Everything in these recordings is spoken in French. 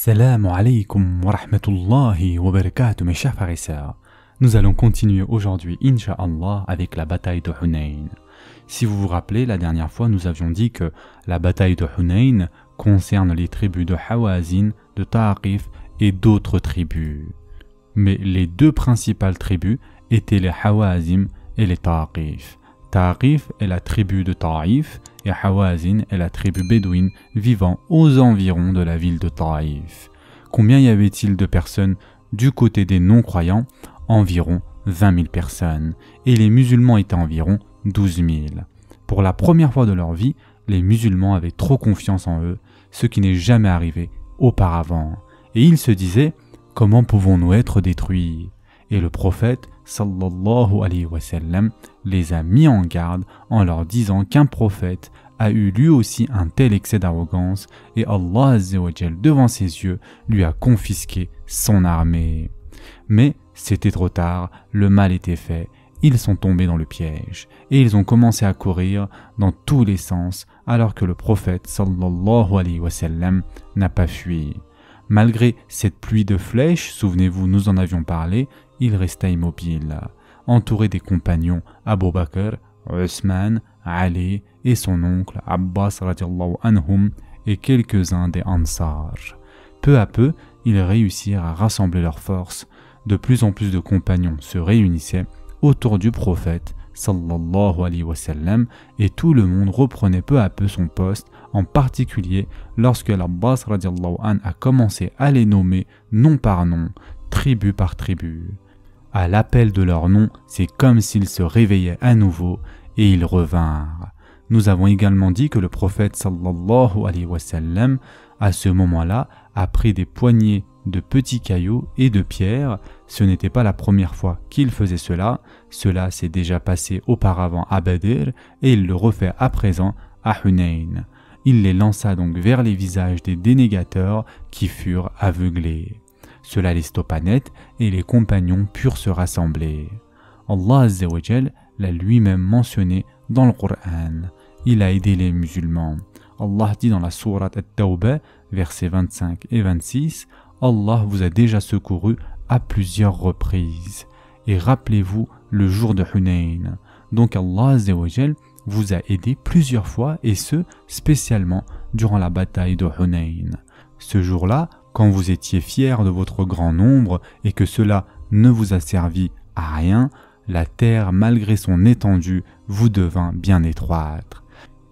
Assalamu alaikum wa rahmatullahi wa barakatuh mes chers frères et sœurs. Nous allons continuer aujourd'hui, Inch'Allah, avec la bataille de Hunayn. Si vous vous rappelez, la dernière fois nous avions dit que la bataille de Hunayn concerne les tribus de Hawazin, de Ta'aqif et d'autres tribus. Mais les deux principales tribus étaient les Hawazim et les Ta'aqif. Ta'aqif est la tribu de Taïf et Hawazin est la tribu bédouine vivant aux environs de la ville de Taïf. Combien y avait-il de personnes du côté des non-croyants? Environ 20 000 personnes. Et les musulmans étaient environ 12 000. Pour la première fois de leur vie, les musulmans avaient trop confiance en eux, ce qui n'est jamais arrivé auparavant. Et ils se disaient, comment pouvons-nous être détruits? Et le prophète, sallallahu alayhi wa sallam, les a mis en garde en leur disant qu'un prophète a eu lui aussi un tel excès d'arrogance et Allah Azza wa Jal, devant ses yeux, lui a confisqué son armée. Mais c'était trop tard, le mal était fait, ils sont tombés dans le piège et ils ont commencé à courir dans tous les sens alors que le prophète sallallahu alayhi wa sallam n'a pas fui. Malgré cette pluie de flèches, souvenez-vous, nous en avions parlé, il resta immobile, entouré des compagnons Abu Bakr, Uthman, Ali et son oncle Abbas radiallahu anhum et quelques-uns des Ansar. Peu à peu, ils réussirent à rassembler leurs forces. De plus en plus de compagnons se réunissaient autour du prophète sallallahu alayhi wa sallam et tout le monde reprenait peu à peu son poste, en particulier lorsque l'Abbas radiallahu anhu a commencé à les nommer nom par nom, tribu par tribu. À l'appel de leur nom, c'est comme s'ils se réveillaient à nouveau et ils revinrent. Nous avons également dit que le prophète sallallahu alayhi wa sallam, à ce moment-là, a pris des poignées de petits cailloux et de pierres. Ce n'était pas la première fois qu'il faisait cela. Cela s'est déjà passé auparavant à Badr et il le refait à présent à Hunayn. Il les lança donc vers les visages des dénégateurs qui furent aveuglés. Cela les stoppa net et les compagnons purent se rassembler. Allah Azza wa Jal l'a lui-même mentionné dans le Coran. Il a aidé les musulmans. Allah dit dans la sourate At-Tawbah, versets 25 et 26, Allah vous a déjà secouru à plusieurs reprises. Et rappelez-vous le jour de Hunayn. Donc Allah Azza wa Jal vous a aidé plusieurs fois et ce, spécialement durant la bataille de Hunayn. Ce jour-là, quand vous étiez fiers de votre grand nombre et que cela ne vous a servi à rien, la terre, malgré son étendue, vous devint bien étroite.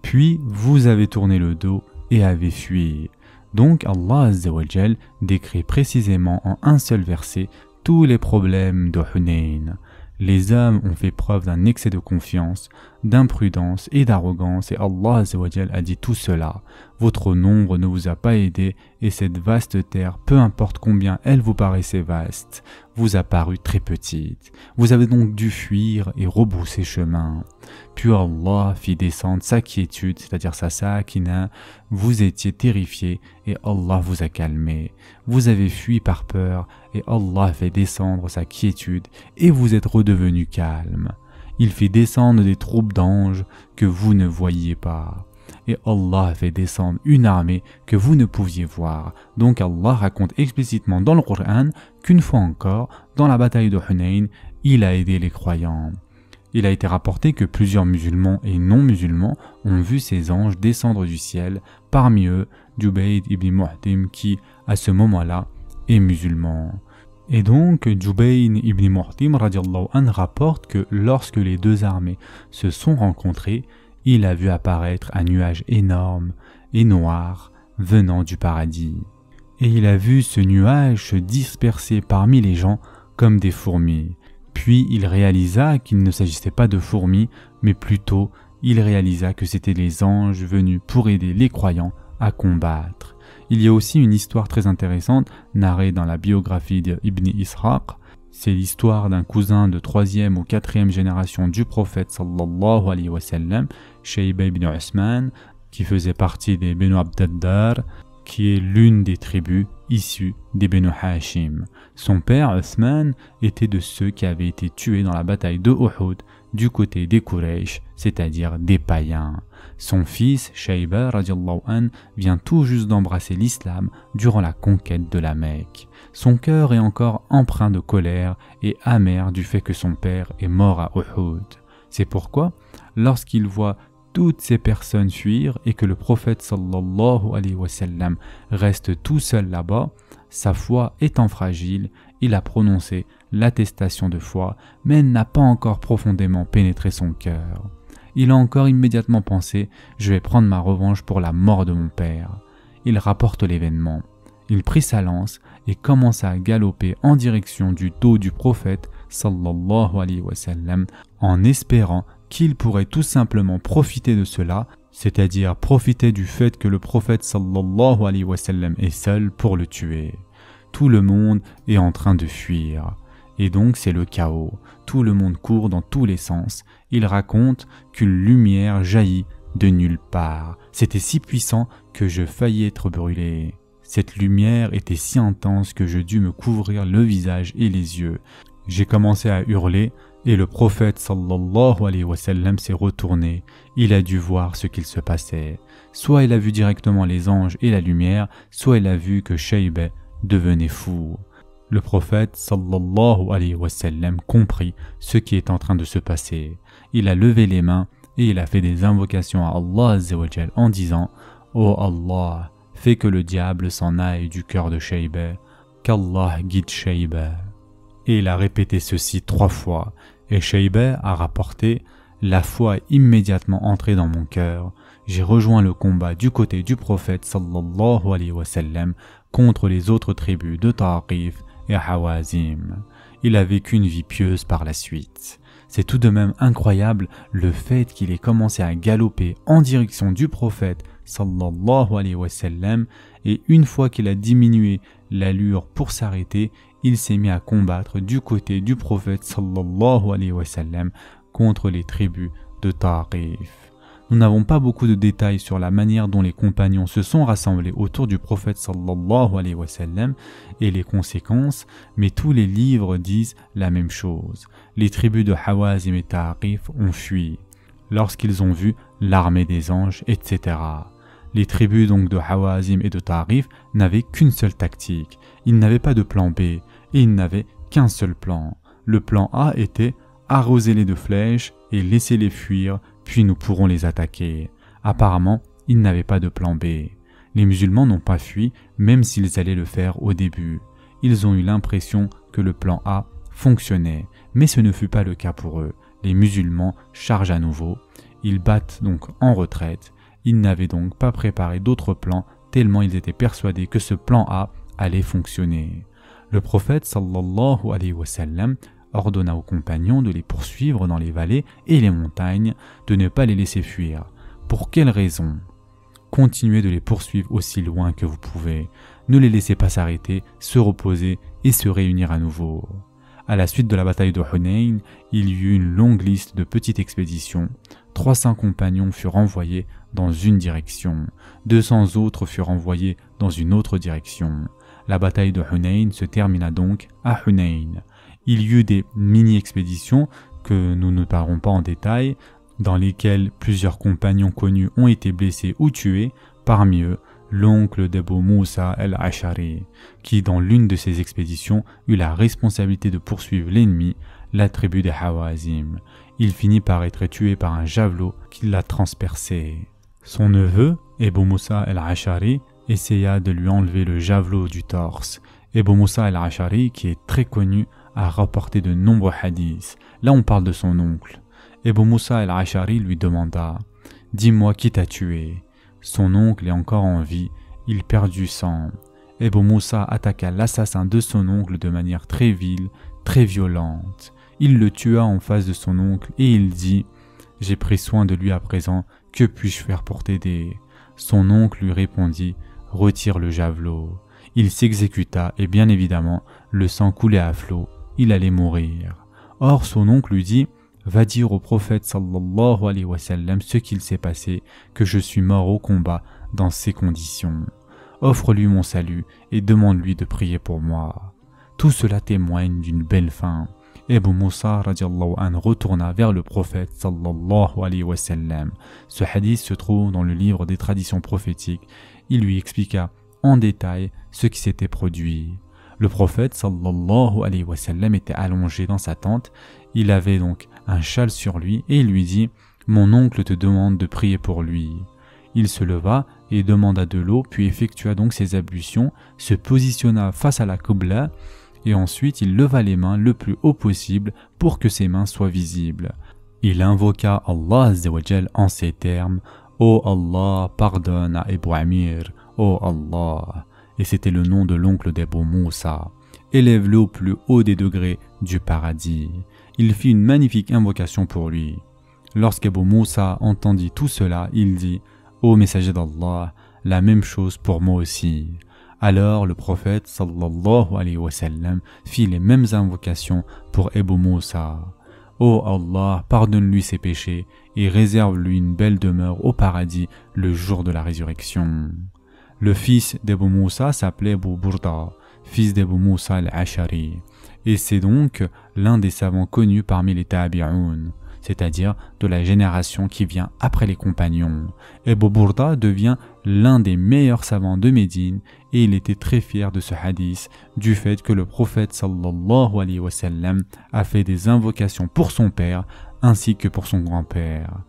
Puis vous avez tourné le dos et avez fui. Donc Allah Azza wa Jal décrit précisément en un seul verset tous les problèmes de Hunayn. Les hommes ont fait preuve d'un excès de confiance, d'imprudence et d'arrogance et Allah Azza wa Jal a dit tout cela. Votre nombre ne vous a pas aidé et cette vaste terre, peu importe combien elle vous paraissait vaste, vous a paru très petite. Vous avez donc dû fuir et rebrousser chemin. Puis Allah fit descendre sa quiétude, c'est-à-dire sa sakina. Vous étiez terrifiés et Allah vous a calmé. Vous avez fui par peur et Allah fait descendre sa quiétude et vous êtes redevenus calmes. Il fait descendre des troupes d'anges que vous ne voyiez pas. Et Allah fait descendre une armée que vous ne pouviez voir. Donc Allah raconte explicitement dans le Coran qu'une fois encore, dans la bataille de Hunayn, il a aidé les croyants. Il a été rapporté que plusieurs musulmans et non-musulmans ont vu ces anges descendre du ciel, parmi eux Jubayd ibn Mu'tim qui, à ce moment-là, est musulman. Et donc, Jubayn ibn Mu'tim radiallahu anhu rapporte que lorsque les deux armées se sont rencontrées, il a vu apparaître un nuage énorme et noir venant du paradis. Et il a vu ce nuage se disperser parmi les gens comme des fourmis. Puis il réalisa qu'il ne s'agissait pas de fourmis, mais plutôt il réalisa que c'étaient les anges venus pour aider les croyants à combattre. Il y a aussi une histoire très intéressante narrée dans la biographie d'Ibn Ishaq. C'est l'histoire d'un cousin de 3e ou 4e génération du prophète sallallahu alayhi wa sallam, Shayba ibn Uthman, qui faisait partie des Banu Abd-Dar, qui est l'une des tribus issues des Banu Hashim. Son père, Uthman, était de ceux qui avaient été tués dans la bataille de Uhud du côté des Quraysh, c'est-à-dire des païens. Son fils, Shayba radiallahu an, vient tout juste d'embrasser l'islam durant la conquête de la Mecque. Son cœur est encore empreint de colère et amer du fait que son père est mort à Uhud. C'est pourquoi, lorsqu'il voit toutes ces personnes fuir et que le prophète sallallahu alayhi wa sallam reste tout seul là-bas, sa foi étant fragile, il a prononcé l'attestation de foi, mais elle n'a pas encore profondément pénétré son cœur. Il a encore immédiatement pensé « Je vais prendre ma revanche pour la mort de mon père ». Il rapporte l'événement. Il prit sa lance et commença à galoper en direction du dos du prophète sallallahu alayhi wa sallam en espérant qu'il pourrait tout simplement profiter de cela, c'est-à-dire profiter du fait que le prophète sallallahu alayhi wa sallam est seul pour le tuer. Tout le monde est en train de fuir. Et donc c'est le chaos. Tout le monde court dans tous les sens. Il raconte qu'une lumière jaillit de nulle part. C'était si puissant que je faillis être brûlé. Cette lumière était si intense que je dus me couvrir le visage et les yeux. J'ai commencé à hurler et le prophète sallallahu alayhi wa sallam s'est retourné. Il a dû voir ce qu'il se passait. Soit il a vu directement les anges et la lumière, soit il a vu que Shayba devenait fou. Le prophète sallallahu alayhi wa sallam comprit ce qui est en train de se passer. Il a levé les mains et il a fait des invocations à Allah azza wa jal en disant « Oh Allah, fais que le diable s'en aille du cœur de Shayba, qu'Allah guide Shayba. » Et il a répété ceci 3 fois, et Shayba a rapporté « La foi est immédiatement entrée dans mon cœur. J'ai rejoint le combat du côté du prophète sallallahu alayhi wa sallam contre les autres tribus de Ta'if et Hawazim. » Il a vécu une vie pieuse par la suite. C'est tout de même incroyable le fait qu'il ait commencé à galoper en direction du prophète sallallahu alayhi wa sallam, et une fois qu'il a diminué l'allure pour s'arrêter, il s'est mis à combattre du côté du prophète sallallahu alayhi wa sallam contre les tribus de Ta'if. Nous n'avons pas beaucoup de détails sur la manière dont les compagnons se sont rassemblés autour du prophète sallallahu alayhi wa sallam et les conséquences, mais tous les livres disent la même chose. Les tribus de Hawazim et Ta'if ont fui lorsqu'ils ont vu l'armée des anges, etc. Les tribus donc de Hawazim et de Ta'if n'avaient qu'une seule tactique. Ils n'avaient pas de plan B et ils n'avaient qu'un seul plan. Le plan A était arroser-les de flèches et laisser-les fuir, puis nous pourrons les attaquer. Apparemment, ils n'avaient pas de plan B. Les musulmans n'ont pas fui, même s'ils allaient le faire au début. Ils ont eu l'impression que le plan A fonctionnait, mais ce ne fut pas le cas pour eux. Les musulmans chargent à nouveau. Ils battent donc en retraite. Ils n'avaient donc pas préparé d'autres plans, tellement ils étaient persuadés que ce plan A allait fonctionner. Le prophète sallallahu alayhi wa sallam ordonna aux compagnons de les poursuivre dans les vallées et les montagnes, de ne pas les laisser fuir. Pour quelle raison? Continuez de les poursuivre aussi loin que vous pouvez. Ne les laissez pas s'arrêter, se reposer et se réunir à nouveau. À la suite de la bataille de Hunayn, il y eut une longue liste de petites expéditions. 300 compagnons furent envoyés dans une direction. 200 autres furent envoyés dans une autre direction. La bataille de Hunayn se termina donc à Hunayn. Il y eut des mini-expéditions que nous ne parlerons pas en détail, dans lesquelles plusieurs compagnons connus ont été blessés ou tués, parmi eux l'oncle d'Abu Moussa al-Ash'ari, qui dans l'une de ces expéditions eut la responsabilité de poursuivre l'ennemi, la tribu des Hawazim. Il finit par être tué par un javelot qui l'a transpercé. Son neveu, Abu Moussa al-Ash'ari, essaya de lui enlever le javelot du torse. Abu Moussa al-Ash'ari, qui est très connu, a rapporté de nombreux hadiths. Là on parle de son oncle. Abu Moussa al-Ash'ari lui demanda « Dis-moi qui t'a tué ?» Son oncle est encore en vie, il perd du sang. Abu Moussa attaqua l'assassin de son oncle de manière très vile, très violente. Il le tua en face de son oncle et il dit « J'ai pris soin de lui à présent, que puis-je faire pour t'aider ?» Son oncle lui répondit « Retire le javelot ». Il s'exécuta et bien évidemment, le sang coulait à flot, il allait mourir. Or son oncle lui dit « Va dire au prophète sallallahu alayhi wa sallam ce qu'il s'est passé, que je suis mort au combat dans ces conditions. Offre-lui mon salut et demande-lui de prier pour moi. » Tout cela témoigne d'une belle fin. Abu Moussa radiallahu anhu retourna vers le prophète sallallahu alayhi wa sallam. Ce hadith se trouve dans le livre des traditions prophétiques. Il lui expliqua en détail ce qui s'était produit. Le prophète sallallahu alayhi wa sallam était allongé dans sa tente. Il avait donc un châle sur lui et il lui dit « Mon oncle te demande de prier pour lui ». Il se leva et demanda de l'eau, puis effectua donc ses ablutions, se positionna face à la Qibla et ensuite il leva les mains le plus haut possible pour que ses mains soient visibles. Il invoqua Allah Azza wa Jal en ces termes « Oh Allah, pardonne à Abu Amir, oh Allah ». Et c'était le nom de l'oncle d'Abu Moussa. Élève-le au plus haut des degrés du paradis. Il fit une magnifique invocation pour lui. Lorsqu'Abu Moussa entendit tout cela, il dit « Ô messager d'Allah, la même chose pour moi aussi ». Alors le prophète sallallahu alayhi wa sallam fit les mêmes invocations pour Abu Moussa. « Ô Allah, pardonne-lui ses péchés et réserve-lui une belle demeure au paradis le jour de la résurrection ». Le fils d'Abu Moussa s'appelait Abu Burda, fils d'Abu Moussa al-Ashari, et c'est donc l'un des savants connus parmi les Tabi'un, c'est-à-dire de la génération qui vient après les compagnons. Abu Burda devient l'un des meilleurs savants de Médine et il était très fier de ce hadith, du fait que le prophète sallallahu alayhi wa sallam a fait des invocations pour son père ainsi que pour son grand-père.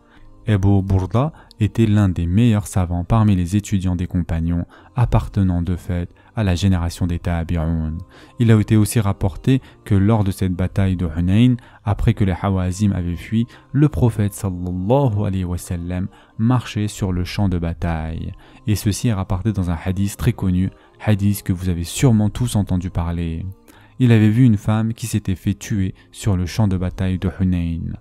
Abu Burda était l'un des meilleurs savants parmi les étudiants des compagnons, appartenant de fait à la génération des Tabi'un. Il a été aussi rapporté que lors de cette bataille de Hunayn, après que les Hawazim avaient fui, le prophète sallallahu alayhi wa sallam marchait sur le champ de bataille. Et ceci est rapporté dans un hadith très connu, hadith que vous avez sûrement tous entendu parler. Il avait vu une femme qui s'était fait tuer sur le champ de bataille de Hunayn.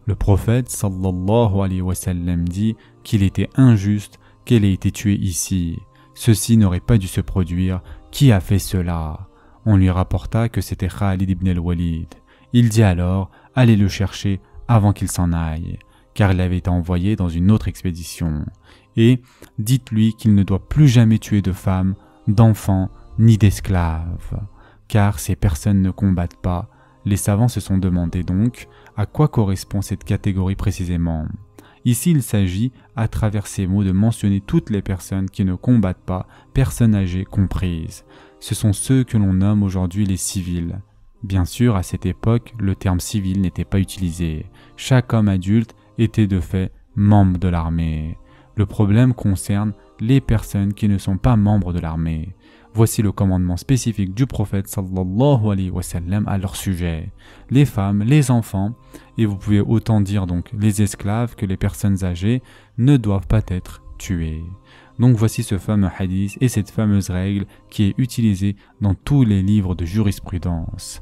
Le prophète sallallahu alayhi wa sallam dit qu'il était injuste qu'elle ait été tuée ici. Ceci n'aurait pas dû se produire. Qui a fait cela? On lui rapporta que c'était Khalid ibn al-Walid. Il dit alors, allez le chercher avant qu'il s'en aille, car il avait été envoyé dans une autre expédition. Et dites-lui qu'il ne doit plus jamais tuer de femmes, d'enfants, ni d'esclaves, car ces personnes ne combattent pas. Les savants se sont demandé donc à quoi correspond cette catégorie précisément. Ici, il s'agit, à travers ces mots, de mentionner toutes les personnes qui ne combattent pas, personnes âgées comprises. Ce sont ceux que l'on nomme aujourd'hui les civils. Bien sûr, à cette époque, le terme civil n'était pas utilisé. Chaque homme adulte était de fait membre de l'armée. Le problème concerne les personnes qui ne sont pas membres de l'armée. Voici le commandement spécifique du prophète sallallahu alayhi wa sallam à leur sujet. Les femmes, les enfants, et vous pouvez autant dire donc les esclaves que les personnes âgées, ne doivent pas être tuées. Donc voici ce fameux hadith et cette fameuse règle qui est utilisée dans tous les livres de jurisprudence.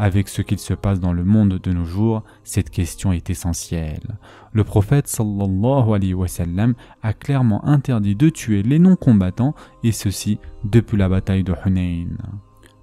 Avec ce qu'il se passe dans le monde de nos jours, cette question est essentielle. Le prophète sallallahu alayhi wa sallam a clairement interdit de tuer les non-combattants et ceci depuis la bataille de Hunayn.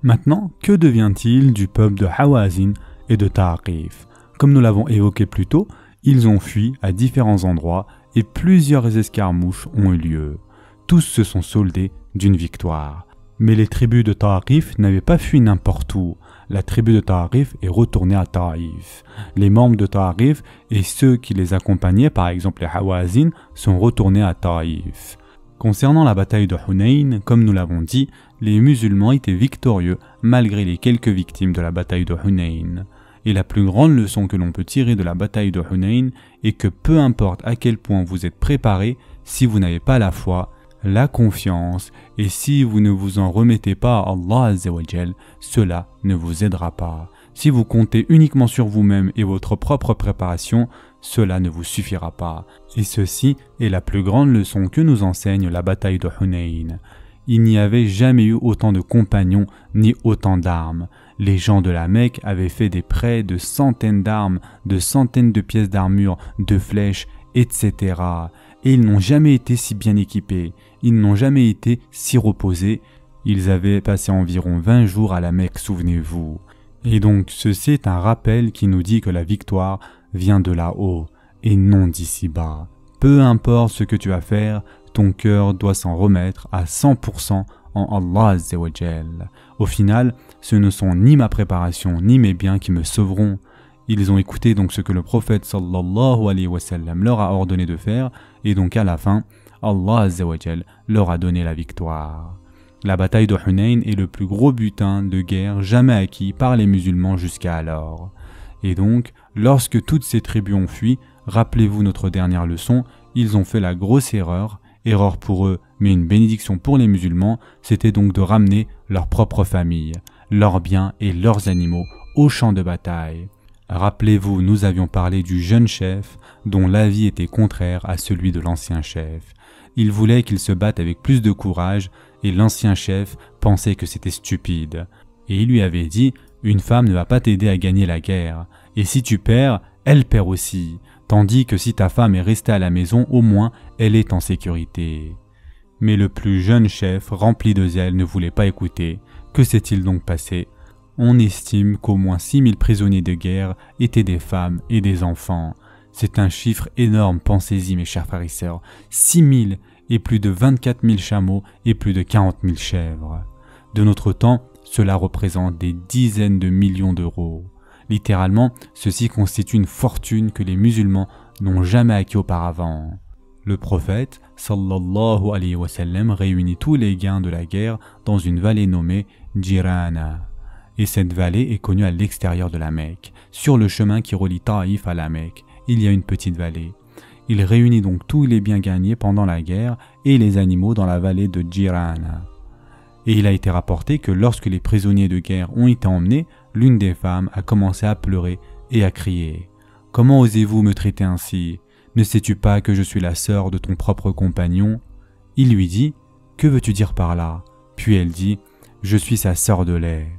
Maintenant, que devient-il du peuple de Hawazin et de Ta'aqif? Comme nous l'avons évoqué plus tôt, ils ont fui à différents endroits et plusieurs escarmouches ont eu lieu. Tous se sont soldés d'une victoire. Mais les tribus de Ta'aqif n'avaient pas fui n'importe où. La tribu de Ta'aqif est retournée à Taïf. Les membres de Ta'aqif et ceux qui les accompagnaient, par exemple les Hawazin, sont retournés à Taïf. Concernant la bataille de Hunayn, comme nous l'avons dit, les musulmans étaient victorieux malgré les quelques victimes de la bataille de Hunayn. Et la plus grande leçon que l'on peut tirer de la bataille de Hunayn est que peu importe à quel point vous êtes préparé, si vous n'avez pas la foi, la confiance, et si vous ne vous en remettez pas à Allah Azza wa Jal, cela ne vous aidera pas. Si vous comptez uniquement sur vous-même et votre propre préparation, cela ne vous suffira pas. Et ceci est la plus grande leçon que nous enseigne la bataille de Hunayn. Il n'y avait jamais eu autant de compagnons ni autant d'armes. Les gens de la Mecque avaient fait des prêts de centaines d'armes, de centaines de pièces d'armure, de flèches, etc. Et ils n'ont jamais été si bien équipés. Ils n'ont jamais été si reposés. Ils avaient passé environ 20 jours à la Mecque, souvenez-vous. Et donc ceci est un rappel qui nous dit que la victoire vient de là-haut et non d'ici-bas. Peu importe ce que tu vas faire, ton cœur doit s'en remettre à 100% en Allah Azza wa Jal. Au final, ce ne sont ni ma préparation ni mes biens qui me sauveront. Ils ont écouté donc ce que le prophète sallallahu alayhi wa sallam leur a ordonné de faire et donc à la fin, Allah Azza wa Jal leur a donné la victoire. La bataille de Hunayn est le plus gros butin de guerre jamais acquis par les musulmans jusqu'à alors. Et donc, lorsque toutes ces tribus ont fui, rappelez-vous notre dernière leçon, ils ont fait la grosse erreur pour eux, mais une bénédiction pour les musulmans, c'était donc de ramener leur propre famille, leurs biens et leurs animaux au champ de bataille. Rappelez-vous, nous avions parlé du jeune chef dont l'avis était contraire à celui de l'ancien chef. Il voulait qu'il se batte avec plus de courage et l'ancien chef pensait que c'était stupide. Et il lui avait dit « Une femme ne va pas t'aider à gagner la guerre, et si tu perds, elle perd aussi, tandis que si ta femme est restée à la maison, au moins elle est en sécurité. » Mais le plus jeune chef, rempli de zèle, ne voulait pas écouter. Que s'est-il donc passé ? On estime qu'au moins 6000 prisonniers de guerre étaient des femmes et des enfants. C'est un chiffre énorme, pensez-y mes chers frères et sœurs. 6000 et plus de 24 000 chameaux et plus de 40 000 chèvres. De notre temps, cela représente des dizaines de millions d'euros. Littéralement, ceci constitue une fortune que les musulmans n'ont jamais acquis auparavant. Le prophète, sallallahu alayhi wa sallam, réunit tous les gains de la guerre dans une vallée nommée Jirana. Et cette vallée est connue à l'extérieur de la Mecque. Sur le chemin qui relie Taïf à la Mecque, il y a une petite vallée. Il réunit donc tous les biens gagnés pendant la guerre et les animaux dans la vallée de Jirana. Et il a été rapporté que lorsque les prisonniers de guerre ont été emmenés, l'une des femmes a commencé à pleurer et à crier « Comment osez-vous me traiter ainsi ? Ne sais-tu pas que je suis la sœur de ton propre compagnon ?» Il lui dit « Que veux-tu dire par là ?» Puis elle dit « Je suis sa sœur de lait. »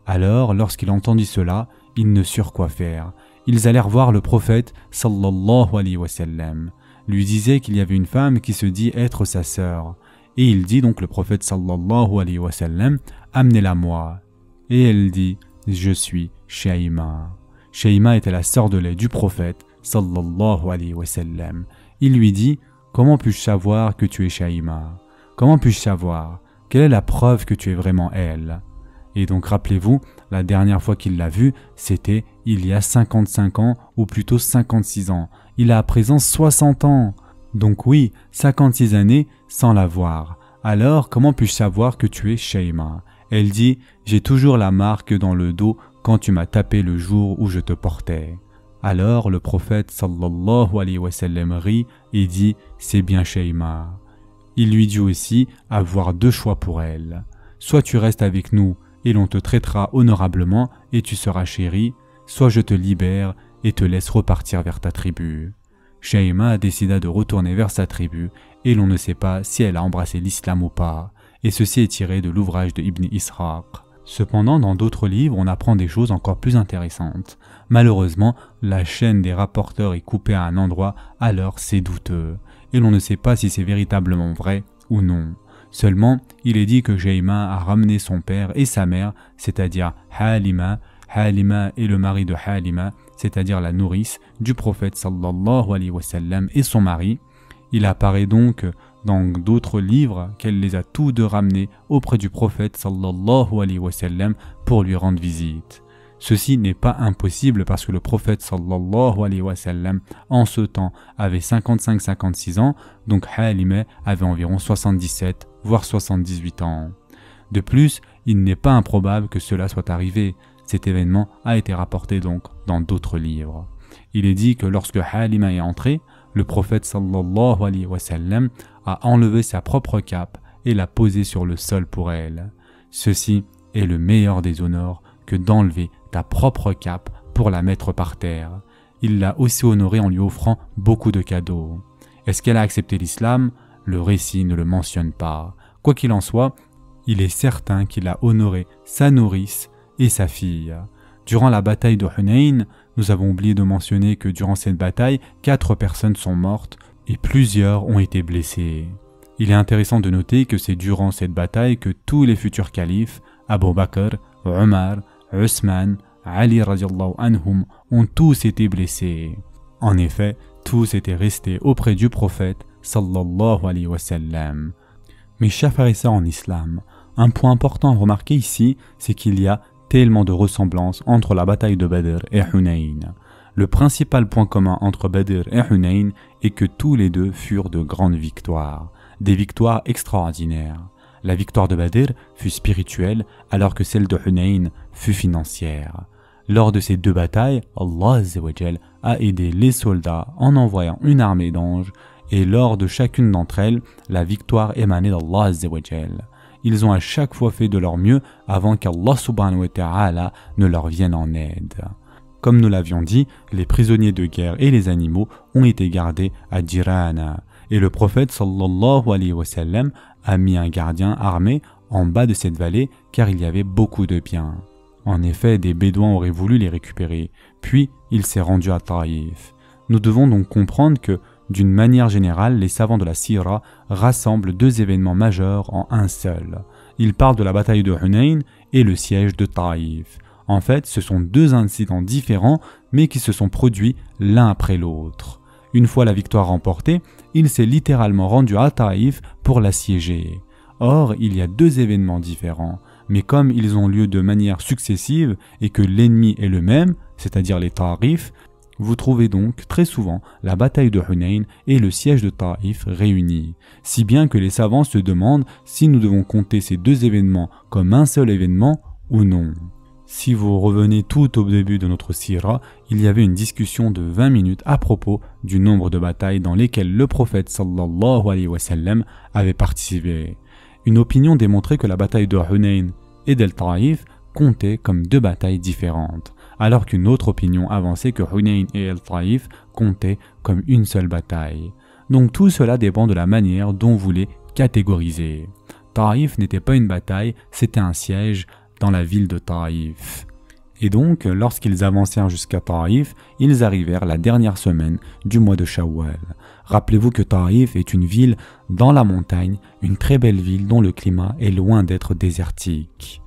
Alors, lorsqu'il entendit cela, ils ne surent quoi faire. Ils allèrent voir le prophète sallallahu alayhi wa sallam, lui disait qu'il y avait une femme qui se dit être sa sœur. Et il dit donc le prophète sallallahu alayhi wa sallam, amenez-la moi. Et elle dit, je suis Shaima. Shaima était la sœur de lait du prophète sallallahu alayhi wa sallam. Il lui dit, comment puis-je savoir que tu es Shaima? Comment puis-je savoir? Quelle est la preuve que tu es vraiment elle? Et donc rappelez-vous, la dernière fois qu'il l'a vue, c'était il y a 55 ans, ou plutôt 56 ans. Il a à présent 60 ans. Donc oui, 56 années sans la voir. Alors, comment puis-je savoir que tu es Shaima? Elle dit, j'ai toujours la marque dans le dos quand tu m'as tapé le jour où je te portais. Alors le prophète sallallahu alayhi wa sallam rit et dit, c'est bien Shaima. Il lui dit aussi avoir deux choix pour elle. Soit tu restes avec nous et l'on te traitera honorablement et tu seras chéri, soit je te libère et te laisse repartir vers ta tribu. Shaima décida de retourner vers sa tribu et l'on ne sait pas si elle a embrassé l'islam ou pas, et ceci est tiré de l'ouvrage de Ibn Ishaq. Cependant, dans d'autres livres, on apprend des choses encore plus intéressantes. Malheureusement, la chaîne des rapporteurs est coupée à un endroit, alors c'est douteux, et l'on ne sait pas si c'est véritablement vrai ou non. Seulement, il est dit que Shaima a ramené son père et sa mère, c'est-à-dire Halima. Halima est le mari de Halima, c'est-à-dire la nourrice du prophète sallallahu alayhi wa sallam et son mari. Il apparaît donc dans d'autres livres qu'elle les a tous deux ramenés auprès du prophète sallallahu alayhi wa sallam pour lui rendre visite. Ceci n'est pas impossible parce que le prophète sallallahu alayhi wa sallam en ce temps avait 55-56 ans, donc Halima avait environ 77 voire 78 ans. De plus, il n'est pas improbable que cela soit arrivé. Cet événement a été rapporté donc dans d'autres livres. Il est dit que lorsque Halima est entrée, le prophète sallallahu alayhi wa sallam a enlevé sa propre cape et l'a posée sur le sol pour elle. Ceci est le meilleur des honneurs que d'enlever ta propre cape pour la mettre par terre. Il l'a aussi honorée en lui offrant beaucoup de cadeaux. Est-ce qu'elle a accepté l'islam? Le récit ne le mentionne pas. Quoi qu'il en soit, il est certain qu'il a honoré sa nourrice et sa fille. Durant la bataille de Hunayn, nous avons oublié de mentionner que durant cette bataille, 4 personnes sont mortes et plusieurs ont été blessées. Il est intéressant de noter que c'est durant cette bataille que tous les futurs califes, Abu Bakr, Omar, Othman, Ali radiallahu anhum, ont tous été blessés. En effet, tous étaient restés auprès du prophète sallallahu alayhi wa sallam. Mes chers frères et sœurs en islam, Un point important à remarquer ici, c'est qu'il y a tellement de ressemblances entre la bataille de Badr et Hunayn. Le principal point commun entre Badr et Hunayn est que tous les deux furent de grandes victoires, des victoires extraordinaires. La victoire de Badr fut spirituelle alors que celle de Hunayn fut financière. Lors de ces deux batailles, Allah Azza wa Jal a aidé les soldats en envoyant une armée d'anges et lors de chacune d'entre elles, la victoire émanait d'Allah Azza wa Jal. Ils ont à chaque fois fait de leur mieux avant qu'Allah subhanahu wa ta'ala ne leur vienne en aide. Comme nous l'avions dit, les prisonniers de guerre et les animaux ont été gardés à Jirana et le prophète sallallahu alayhi wa sallam a mis un gardien armé en bas de cette vallée car il y avait beaucoup de biens. En effet, des bédouins auraient voulu les récupérer, puis il s'est rendu à Taïf. Nous devons donc comprendre que, d'une manière générale, les savants de la Sira rassemblent deux événements majeurs en un seul. Ils parlent de la bataille de Hunayn et le siège de Taïf. En fait, ce sont deux incidents différents, mais qui se sont produits l'un après l'autre. Une fois la victoire remportée, il s'est littéralement rendu à Taïf pour l'assiéger. Or, il y a deux événements différents, mais comme ils ont lieu de manière successive et que l'ennemi est le même, c'est-à-dire les Taïf, vous trouvez donc très souvent la bataille de Hunayn et le siège de Taïf réunis, si bien que les savants se demandent si nous devons compter ces deux événements comme un seul événement ou non. Si vous revenez tout au début de notre sira, il y avait une discussion de 20 minutes à propos du nombre de batailles dans lesquelles le prophète sallallahu alayhi wa sallam avait participé. Une opinion démontrait que la bataille de Hunayn et d'El Taïf comptaient comme deux batailles différentes, alors qu'une autre opinion avançait que Hunayn et El Taïf comptaient comme une seule bataille. Donc tout cela dépend de la manière dont vous les catégorisez. Taïf n'était pas une bataille, c'était un siège dans la ville de Taïf. Et donc, lorsqu'ils avancèrent jusqu'à Taïf, ils arrivèrent la dernière semaine du mois de Shawwal. Rappelez-vous que Taïf est une ville dans la montagne, une très belle ville dont le climat est loin d'être désertique.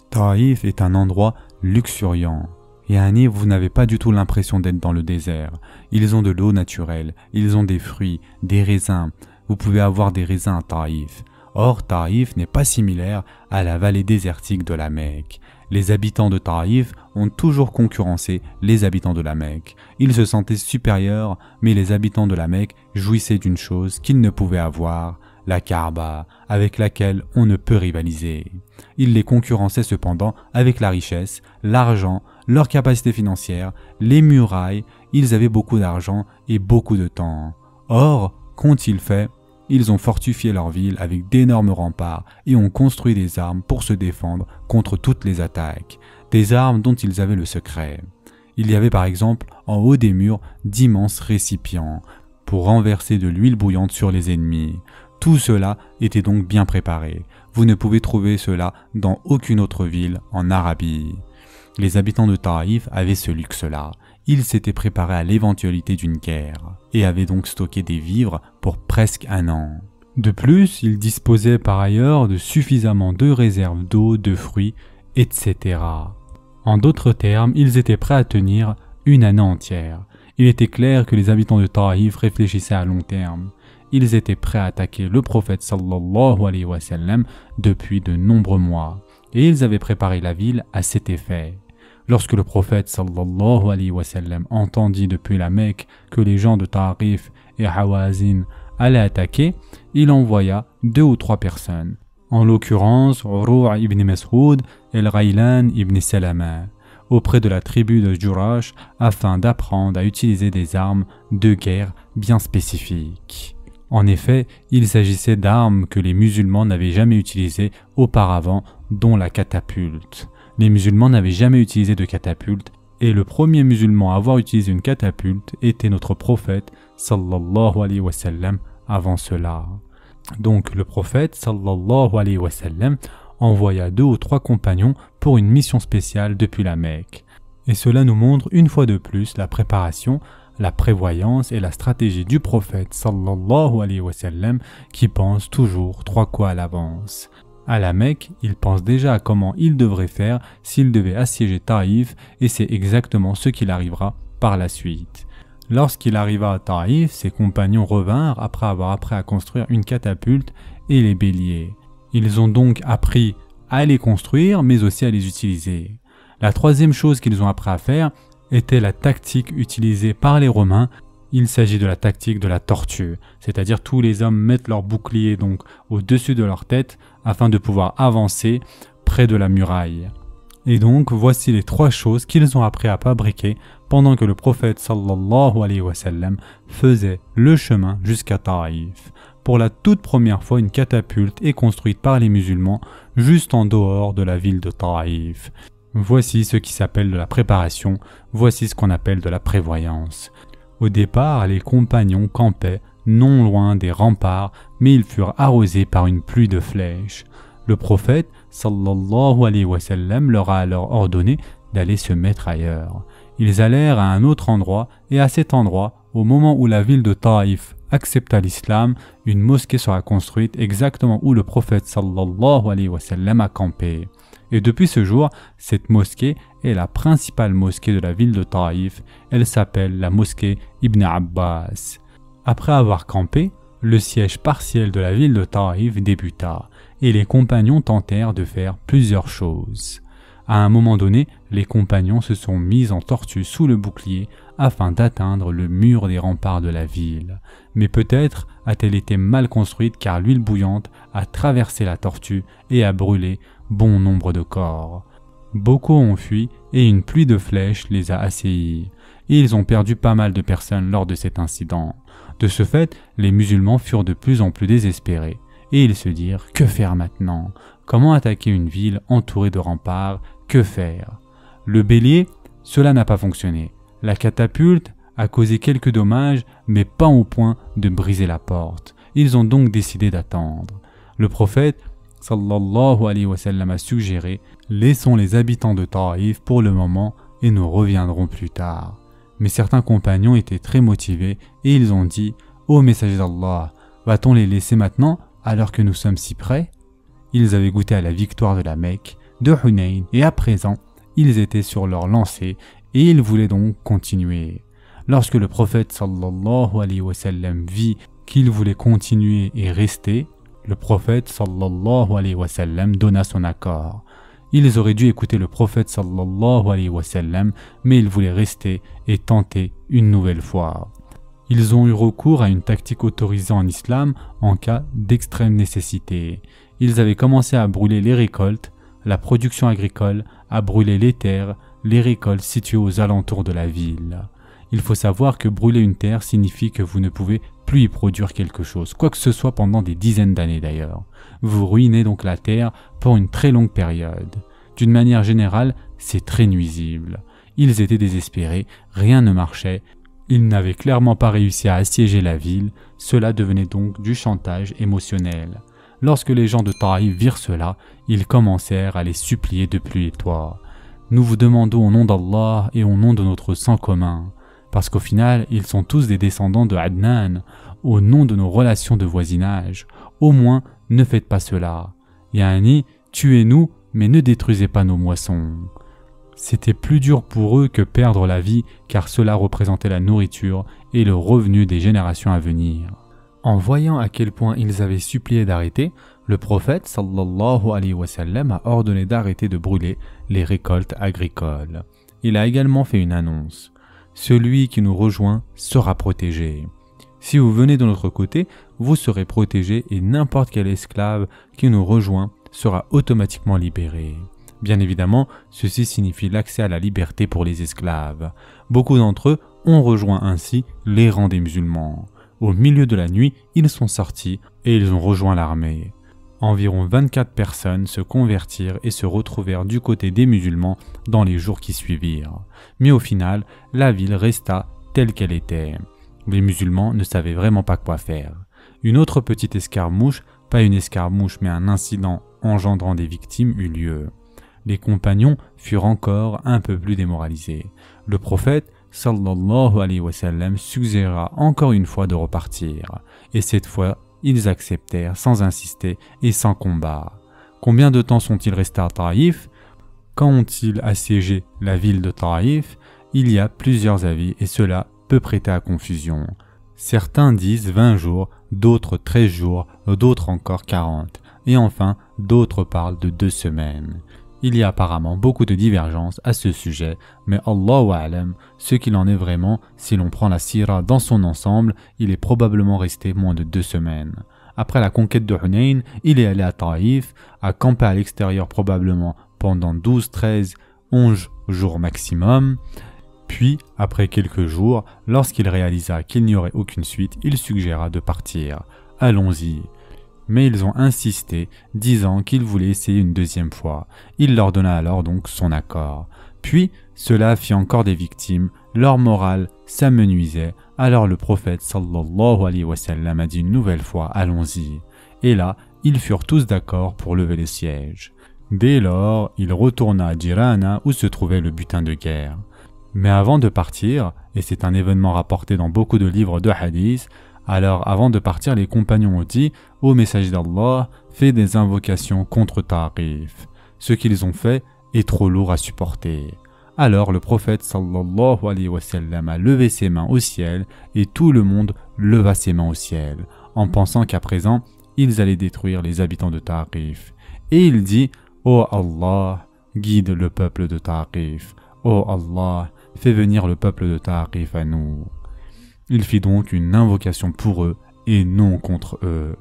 Taïf est un endroit luxuriant. Et vous n'avez pas du tout l'impression d'être dans le désert. Ils ont de l'eau naturelle, ils ont des fruits, des raisins. Vous pouvez avoir des raisins à Taïf. Or, Taïf n'est pas similaire à la vallée désertique de la Mecque. Les habitants de Taïf ont toujours concurrencé les habitants de la Mecque. Ils se sentaient supérieurs, mais les habitants de la Mecque jouissaient d'une chose qu'ils ne pouvaient avoir, la Kaaba, avec laquelle on ne peut rivaliser. Ils les concurrençaient cependant avec la richesse, l'argent, leur capacité financière, les murailles. Ils avaient beaucoup d'argent et beaucoup de temps. Or, qu'ont-ils fait ? Ils ont fortifié leur ville avec d'énormes remparts et ont construit des armes pour se défendre contre toutes les attaques, des armes dont ils avaient le secret. Il y avait par exemple en haut des murs d'immenses récipients pour renverser de l'huile bouillante sur les ennemis. Tout cela était donc bien préparé. Vous ne pouvez trouver cela dans aucune autre ville en Arabie. Les habitants de Taïf avaient ce luxe-là. Ils s'étaient préparés à l'éventualité d'une guerre et avaient donc stocké des vivres pour presque un an. De plus, ils disposaient par ailleurs de suffisamment de réserves d'eau, de fruits, etc. En d'autres termes, ils étaient prêts à tenir une année entière. Il était clair que les habitants de Taïf réfléchissaient à long terme. Ils étaient prêts à attaquer le prophète sallallahu alayhi wa sallam depuis de nombreux mois et ils avaient préparé la ville à cet effet. Lorsque le prophète sallallahu alayhi wa sallam entendit depuis la Mecque que les gens de Taïf et Hawazin allaient attaquer, il envoya 2 ou 3 personnes, en l'occurrence Urwa ibn Mas'ud et Ghaylan ibn Salama, auprès de la tribu de Jurash afin d'apprendre à utiliser des armes de guerre bien spécifiques. En effet, il s'agissait d'armes que les musulmans n'avaient jamais utilisées auparavant, dont la catapulte. Les musulmans n'avaient jamais utilisé de catapulte et le premier musulman à avoir utilisé une catapulte était notre prophète sallallahu alayhi wa sallam avant cela. Donc le prophète sallallahu alayhi wa sallam envoya 2 ou 3 compagnons pour une mission spéciale depuis la Mecque. Et cela nous montre une fois de plus la préparation, la prévoyance et la stratégie du prophète sallallahu alayhi wa sallam qui pense toujours 3 coups à l'avance. À la Mecque, il pense déjà à comment il devrait faire s'il devait assiéger Taïf et c'est exactement ce qu'il arrivera par la suite. Lorsqu'il arriva à Taïf, ses compagnons revinrent après avoir appris à construire une catapulte et les béliers. Ils ont donc appris à les construire, mais aussi à les utiliser. La troisième chose qu'ils ont appris à faire était la tactique utilisée par les Romains. Il s'agit de la tactique de la tortue, c'est-à-dire tous les hommes mettent leur bouclier donc au-dessus de leur tête afin de pouvoir avancer près de la muraille. Et donc voici les trois choses qu'ils ont appris à fabriquer pendant que le prophète sallallahu alayhi wa sallam faisait le chemin jusqu'à Taïf. Pour la toute première fois, une catapulte est construite par les musulmans juste en dehors de la ville de Taïf. Voici ce qui s'appelle de la préparation, voici ce qu'on appelle de la prévoyance. Au départ, les compagnons campaient non loin des remparts, mais ils furent arrosés par une pluie de flèches. Le prophète sallallahu alayhi wa sallam leur a alors ordonné d'aller se mettre ailleurs. Ils allèrent à un autre endroit, et à cet endroit, au moment où la ville de Taïf accepta l'islam, une mosquée sera construite exactement où le prophète sallallahu alayhi wa sallam a campé. Et depuis ce jour, cette mosquée est la principale mosquée de la ville de Taïf. Elle s'appelle la mosquée Ibn Abbas. Après avoir campé, le siège partiel de la ville de Taïf débuta, et les compagnons tentèrent de faire plusieurs choses. À un moment donné, les compagnons se sont mis en tortue sous le bouclier afin d'atteindre le mur des remparts de la ville. Mais peut-être a-t-elle été mal construite car l'huile bouillante a traversé la tortue et a brûlé bon nombre de corps. Beaucoup ont fui et une pluie de flèches les a assaillis. Et ils ont perdu pas mal de personnes lors de cet incident. De ce fait, les musulmans furent de plus en plus désespérés. Et ils se dirent, que faire maintenant? Comment attaquer une ville entourée de remparts? Que faire? Le bélier, cela n'a pas fonctionné. La catapulte a causé quelques dommages, mais pas au point de briser la porte. Ils ont donc décidé d'attendre. Le prophète, sallallahu alayhi wa sallam, a suggéré « Laissons les habitants de Taïf pour le moment et nous reviendrons plus tard. » Mais certains compagnons étaient très motivés et ils ont dit « Ô messager d'Allah, va-t-on les laisser maintenant alors que nous sommes si près ?» Ils avaient goûté à la victoire de la Mecque, de Hunayn, et à présent, ils étaient sur leur lancée et ils voulaient donc continuer. Lorsque le prophète sallallahu alayhi wa sallam vit qu'ils voulaient continuer et rester, le prophète sallallahu alayhi wa sallam donna son accord. Ils auraient dû écouter le prophète sallallahu alayhi wa sallam, mais ils voulaient rester et tenter une nouvelle fois. Ils ont eu recours à une tactique autorisée en islam en cas d'extrême nécessité. Ils avaient commencé à brûler les récoltes, la production agricole, à brûler les terres, les récoltes situées aux alentours de la ville. Il faut savoir que brûler une terre signifie que vous ne pouvez plus y produire quelque chose, quoi que ce soit pendant des dizaines d'années d'ailleurs. Vous ruinez donc la terre pour une très longue période. D'une manière générale, c'est très nuisible. Ils étaient désespérés, rien ne marchait, ils n'avaient clairement pas réussi à assiéger la ville, cela devenait donc du chantage émotionnel. Lorsque les gens de Taïf virent cela, ils commencèrent à les supplier de pluie et toit. Nous vous demandons au nom d'Allah et au nom de notre sang commun. Parce qu'au final, ils sont tous des descendants de Adnan, au nom de nos relations de voisinage. Au moins, ne faites pas cela. Yani, tuez-nous, mais ne détruisez pas nos moissons. C'était plus dur pour eux que perdre la vie, car cela représentait la nourriture et le revenu des générations à venir. En voyant à quel point ils avaient supplié d'arrêter, le prophète sallallahu alayhi wa sallam a ordonné d'arrêter de brûler les récoltes agricoles. Il a également fait une annonce. Celui qui nous rejoint sera protégé. Si vous venez de notre côté, vous serez protégé et n'importe quel esclave qui nous rejoint sera automatiquement libéré. Bien évidemment, ceci signifie l'accès à la liberté pour les esclaves. Beaucoup d'entre eux ont rejoint ainsi les rangs des musulmans. Au milieu de la nuit, ils sont sortis et ils ont rejoint l'armée. Environ 24 personnes se convertirent et se retrouvèrent du côté des musulmans dans les jours qui suivirent. Mais au final, la ville resta telle qu'elle était. Les musulmans ne savaient vraiment pas quoi faire. Une autre petite escarmouche, pas une escarmouche mais un incident engendrant des victimes eut lieu. Les compagnons furent encore un peu plus démoralisés. Le prophète sallallahu alayhi wa sallam suggéra encore une fois de repartir. Et cette fois, ils acceptèrent sans insister et sans combat. Combien de temps sont-ils restés à Taïf? Quand ont-ils assiégé la ville de Taïf? Il y a plusieurs avis et cela peut prêter à confusion. Certains disent 20 jours, d'autres 13 jours, d'autres encore 40. et enfin d'autres parlent de 2 semaines. Il y a apparemment beaucoup de divergences à ce sujet, mais Allahu A'lam, ce qu'il en est vraiment, si l'on prend la sira dans son ensemble, il est probablement resté moins de 2 semaines. Après la conquête de Hunayn, il est allé à Taïf, a campé à l'extérieur probablement pendant 12, 13, 11 jours maximum. Puis, après quelques jours, lorsqu'il réalisa qu'il n'y aurait aucune suite, il suggéra de partir. Allons-y. Mais ils ont insisté, disant qu'ils voulaient essayer une 2e fois. Il leur donna alors donc son accord. Puis, cela fit encore des victimes, leur morale s'amenuisait, alors le prophète sallallahu alayhi wa sallam a dit une nouvelle fois « Allons-y ». Et là, ils furent tous d'accord pour lever les sièges. Dès lors, il retourna à Jirana où se trouvait le butin de guerre. Mais avant de partir, et c'est un événement rapporté dans beaucoup de livres de hadith, alors avant de partir, les compagnons ont dit « Ô messager d'Allah, fais des invocations contre Ta'if. » Ce qu'ils ont fait est trop lourd à supporter. Alors le prophète sallallahu alayhi wa sallam a levé ses mains au ciel et tout le monde leva ses mains au ciel, en pensant qu'à présent, ils allaient détruire les habitants de Ta'if. Et il dit « Ô Allah, guide le peuple de Ta'if. Ô Allah, fais venir le peuple de Ta'if à nous. » Il fit donc une invocation pour eux et non contre eux.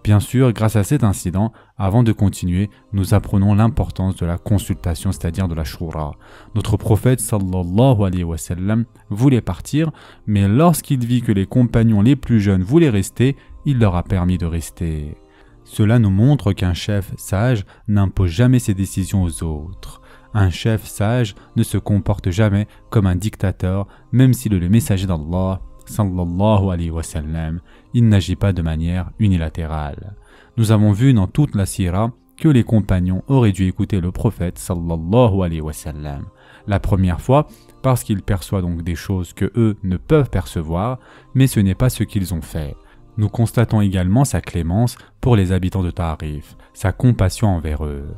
Bien sûr, grâce à cet incident, avant de continuer, nous apprenons l'importance de la consultation, c'est-à-dire de la shura. Notre prophète sallallahu alayhi wa sallam voulait partir, mais lorsqu'il vit que les compagnons les plus jeunes voulaient rester, il leur a permis de rester. Cela nous montre qu'un chef sage n'impose jamais ses décisions aux autres. Un chef sage ne se comporte jamais comme un dictateur, même s'il est le messager d'Allah, sallallahu alayhi wa sallam, il n'agit pas de manière unilatérale. Nous avons vu dans toute la sira que les compagnons auraient dû écouter le prophète sallallahu alayhi wa sallam. La première fois, parce qu'il perçoit donc des choses que eux ne peuvent percevoir, mais ce n'est pas ce qu'ils ont fait. Nous constatons également sa clémence pour les habitants de Ta'if, sa compassion envers eux.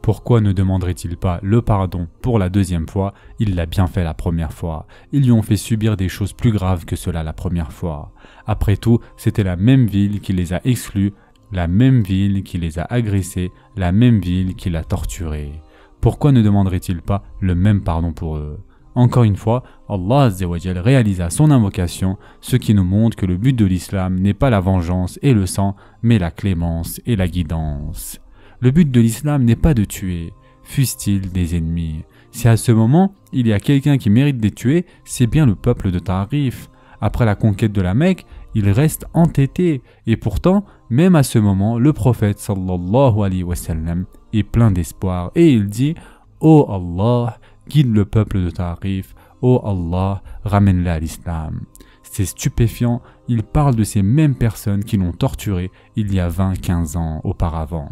Pourquoi ne demanderait-il pas le pardon pour la 2e fois? Il l'a bien fait la première fois. Ils lui ont fait subir des choses plus graves que cela la première fois. Après tout, c'était la même ville qui les a exclus, la même ville qui les a agressés, la même ville qui l'a torturés. Pourquoi ne demanderait-il pas le même pardon pour eux? Encore une fois, Allah Azza wa Jal réalisa son invocation, ce qui nous montre que le but de l'islam n'est pas la vengeance et le sang, mais la clémence et la guidance. Le but de l'islam n'est pas de tuer, fussent-ils des ennemis. Si à ce moment, il y a quelqu'un qui mérite de les tuer, c'est bien le peuple de Ta'if. Après la conquête de la Mecque, il reste entêté. Et pourtant, même à ce moment, le prophète sallallahu alayhi wa sallam est plein d'espoir. Et il dit « Ô Allah, guide le peuple de Ta'if. Ô Allah, ramène-le à l'islam. » C'est stupéfiant, il parle de ces mêmes personnes qui l'ont torturé il y a 20-15 ans auparavant.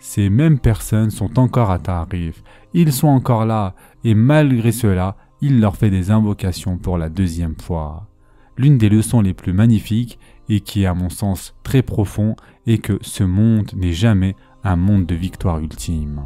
Ces mêmes personnes sont encore à Ta'if, ils sont encore là, et malgré cela, il leur fait des invocations pour la 2e fois. L'une des leçons les plus magnifiques, et qui est à mon sens très profond, est que ce monde n'est jamais un monde de victoire ultime.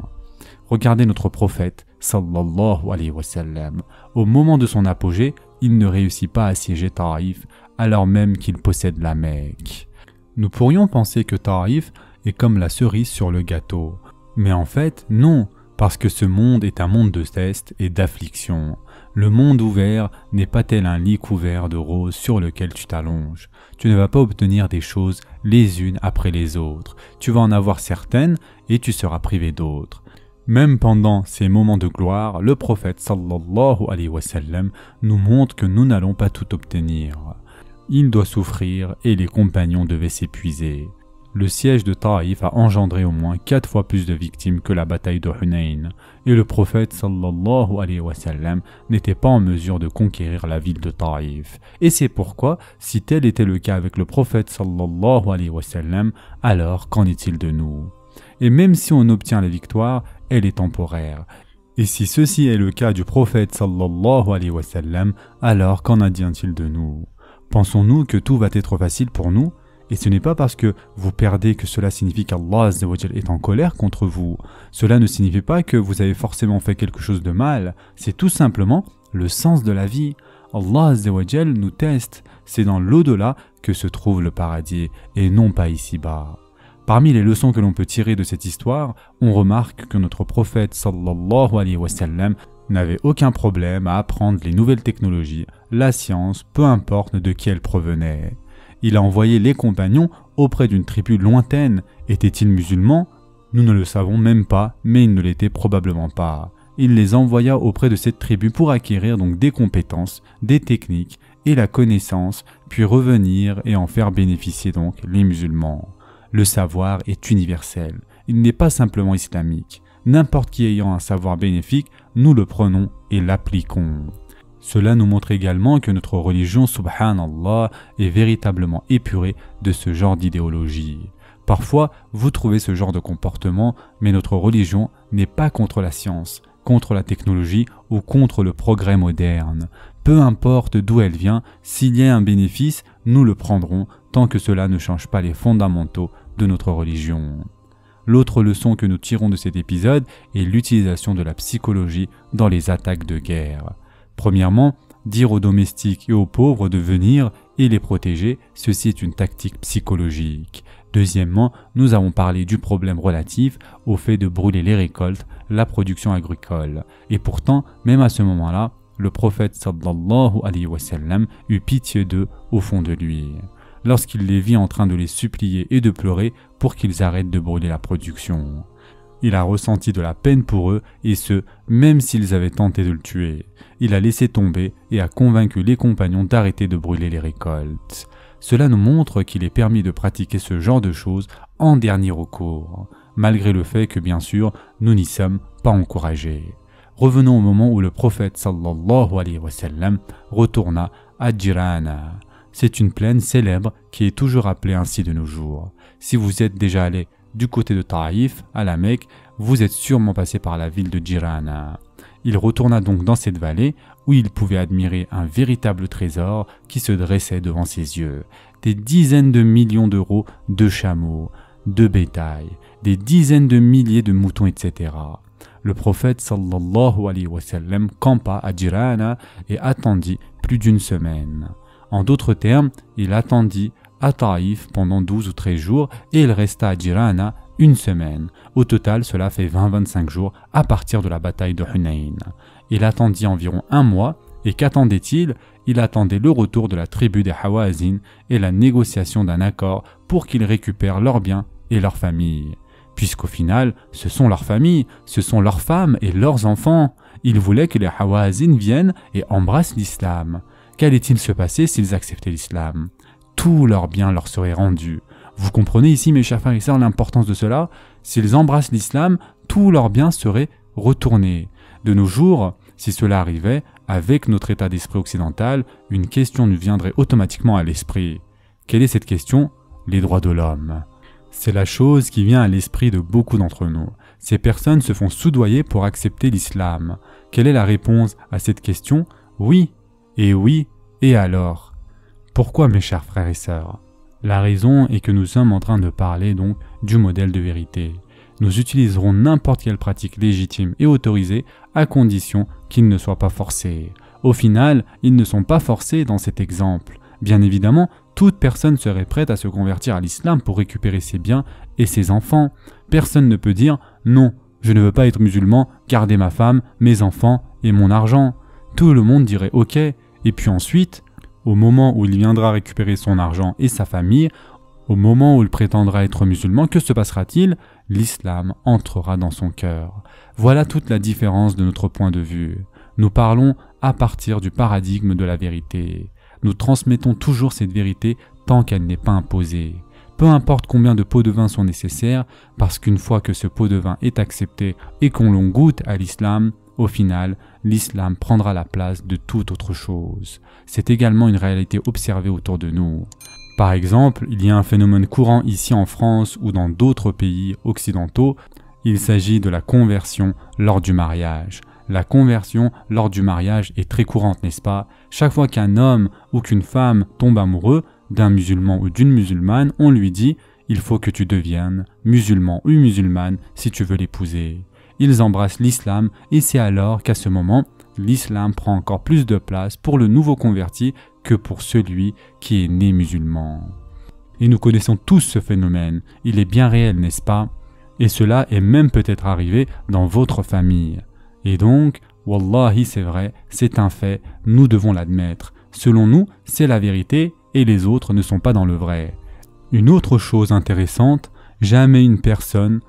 Regardez notre prophète, sallallahu alayhi wa sallam. Au moment de son apogée, il ne réussit pas à assiéger Ta'if, alors même qu'il possède la Mecque. Nous pourrions penser que Ta'if est comme la cerise sur le gâteau. Mais en fait, non, parce que ce monde est un monde de test et d'affliction. Le monde ouvert n'est pas tel un lit couvert de roses sur lequel tu t'allonges. Tu ne vas pas obtenir des choses les unes après les autres. Tu vas en avoir certaines et tu seras privé d'autres. Même pendant ces moments de gloire, le prophète sallallahu alayhi wa sallam nous montre que nous n'allons pas tout obtenir. Il doit souffrir et les compagnons devaient s'épuiser. Le siège de Taïf a engendré au moins 4 fois plus de victimes que la bataille de Hunayn, et le prophète sallallahu alayhi wa sallam n'était pas en mesure de conquérir la ville de Taïf. Et c'est pourquoi, si tel était le cas avec le prophète sallallahu alayhi wa sallam, alors qu'en est-il de nous? Et même si on obtient la victoire, elle est temporaire. Et si ceci est le cas du prophète sallallahu alayhi wa sallam, alors qu'en advient-il de nous? Pensons-nous que tout va être facile pour nous? Et ce n'est pas parce que vous perdez que cela signifie qu'Allah Azza wa Jal est en colère contre vous. Cela ne signifie pas que vous avez forcément fait quelque chose de mal. C'est tout simplement le sens de la vie. Allah Azza wa Jal nous teste. C'est dans l'au-delà que se trouve le paradis et non pas ici-bas. Parmi les leçons que l'on peut tirer de cette histoire, on remarque que notre prophète sallallahu alayhi wa sallam n'avait aucun problème à apprendre les nouvelles technologies, la science, peu importe de qui elle provenait. Il a envoyé les compagnons auprès d'une tribu lointaine. Étaient-ils musulmans? Nous ne le savons même pas, mais ils ne l'étaient probablement pas. Il les envoya auprès de cette tribu pour acquérir donc des compétences, des techniques et la connaissance, puis revenir et en faire bénéficier donc les musulmans. Le savoir est universel, il n'est pas simplement islamique. N'importe qui ayant un savoir bénéfique, nous le prenons et l'appliquons. Cela nous montre également que notre religion, subhanallah, est véritablement épurée de ce genre d'idéologie. Parfois, vous trouvez ce genre de comportement, mais notre religion n'est pas contre la science, contre la technologie ou contre le progrès moderne. Peu importe d'où elle vient, s'il y a un bénéfice, nous le prendrons tant que cela ne change pas les fondamentaux de notre religion. L'autre leçon que nous tirons de cet épisode est l'utilisation de la psychologie dans les attaques de guerre. Premièrement, dire aux domestiques et aux pauvres de venir et les protéger, ceci est une tactique psychologique. Deuxièmement, nous avons parlé du problème relatif au fait de brûler les récoltes, la production agricole. Et pourtant, même à ce moment-là, le prophète sallallahu alayhi wa sallam eut pitié d'eux au fond de lui, lorsqu'il les vit en train de les supplier et de pleurer pour qu'ils arrêtent de brûler la production. Il a ressenti de la peine pour eux, et ce, même s'ils avaient tenté de le tuer. Il a laissé tomber et a convaincu les compagnons d'arrêter de brûler les récoltes. Cela nous montre qu'il est permis de pratiquer ce genre de choses en dernier recours, malgré le fait que bien sûr, nous n'y sommes pas encouragés. Revenons au moment où le prophète sallallahu alayhi wa sallam retourna à Jirana. C'est une plaine célèbre qui est toujours appelée ainsi de nos jours. Si vous êtes déjà allé du côté de Taïf, à la Mecque, vous êtes sûrement passé par la ville de Jirana. Il retourna donc dans cette vallée où il pouvait admirer un véritable trésor qui se dressait devant ses yeux. Des dizaines de millions d'euros de chameaux, de bétail, des dizaines de milliers de moutons, etc. Le prophète sallallahu alayhi wa sallam campa à Jirana et attendit plus d'une semaine. En d'autres termes, il attendit à Taïf pendant 12 ou 13 jours et il resta à Jirana une semaine. Au total, cela fait 20-25 jours à partir de la bataille de Hunayn. Il attendit environ un mois et qu'attendait-il? Il attendait le retour de la tribu des Hawazin et la négociation d'un accord pour qu'ils récupèrent leurs biens et leurs familles. Puisqu'au final, ce sont leurs familles, ce sont leurs femmes et leurs enfants. Il voulait que les Hawazin viennent et embrassent l'islam. Qu'allait-il se passer s'ils acceptaient l'islam? Tous leurs biens leur seraient rendus. Vous comprenez ici, mes chers frères et sœurs, l'importance de cela? S'ils embrassent l'islam, tous leurs biens seraient retournés. De nos jours, si cela arrivait, avec notre état d'esprit occidental, une question nous viendrait automatiquement à l'esprit. Quelle est cette question? Les droits de l'homme. C'est la chose qui vient à l'esprit de beaucoup d'entre nous. Ces personnes se font soudoyer pour accepter l'islam. Quelle est la réponse à cette question? Oui, et alors? Pourquoi, mes chers frères et sœurs? La raison est que nous sommes en train de parler donc du modèle de vérité. Nous utiliserons n'importe quelle pratique légitime et autorisée à condition qu'ils ne soient pas forcés. Au final, ils ne sont pas forcés dans cet exemple. Bien évidemment, toute personne serait prête à se convertir à l'islam pour récupérer ses biens et ses enfants. Personne ne peut dire « Non, je ne veux pas être musulman, garder ma femme, mes enfants et mon argent ». Tout le monde dirait « Ok ». Et puis ensuite, au moment où il viendra récupérer son argent et sa famille, au moment où il prétendra être musulman, que se passera-t-il? L'islam entrera dans son cœur. Voilà toute la différence de notre point de vue. Nous parlons à partir du paradigme de la vérité. Nous transmettons toujours cette vérité tant qu'elle n'est pas imposée. Peu importe combien de pots de vin sont nécessaires, parce qu'une fois que ce pot de vin est accepté et qu'on l'on goûte à l'islam, au final, l'islam prendra la place de toute autre chose. C'est également une réalité observée autour de nous. Par exemple, il y a un phénomène courant ici en France ou dans d'autres pays occidentaux. Il s'agit de la conversion lors du mariage. La conversion lors du mariage est très courante, n'est-ce pas? Chaque fois qu'un homme ou qu'une femme tombe amoureux d'un musulman ou d'une musulmane, on lui dit « Il faut que tu deviennes musulman ou musulmane si tu veux l'épouser ». Ils embrassent l'islam et c'est alors qu'à ce moment, l'islam prend encore plus de place pour le nouveau converti que pour celui qui est né musulman. Et nous connaissons tous ce phénomène. Il est bien réel, n'est-ce pas? Et cela est même peut-être arrivé dans votre famille. Et donc, Wallahi, c'est vrai, c'est un fait, nous devons l'admettre. Selon nous, c'est la vérité et les autres ne sont pas dans le vrai. Une autre chose intéressante, jamais une personne,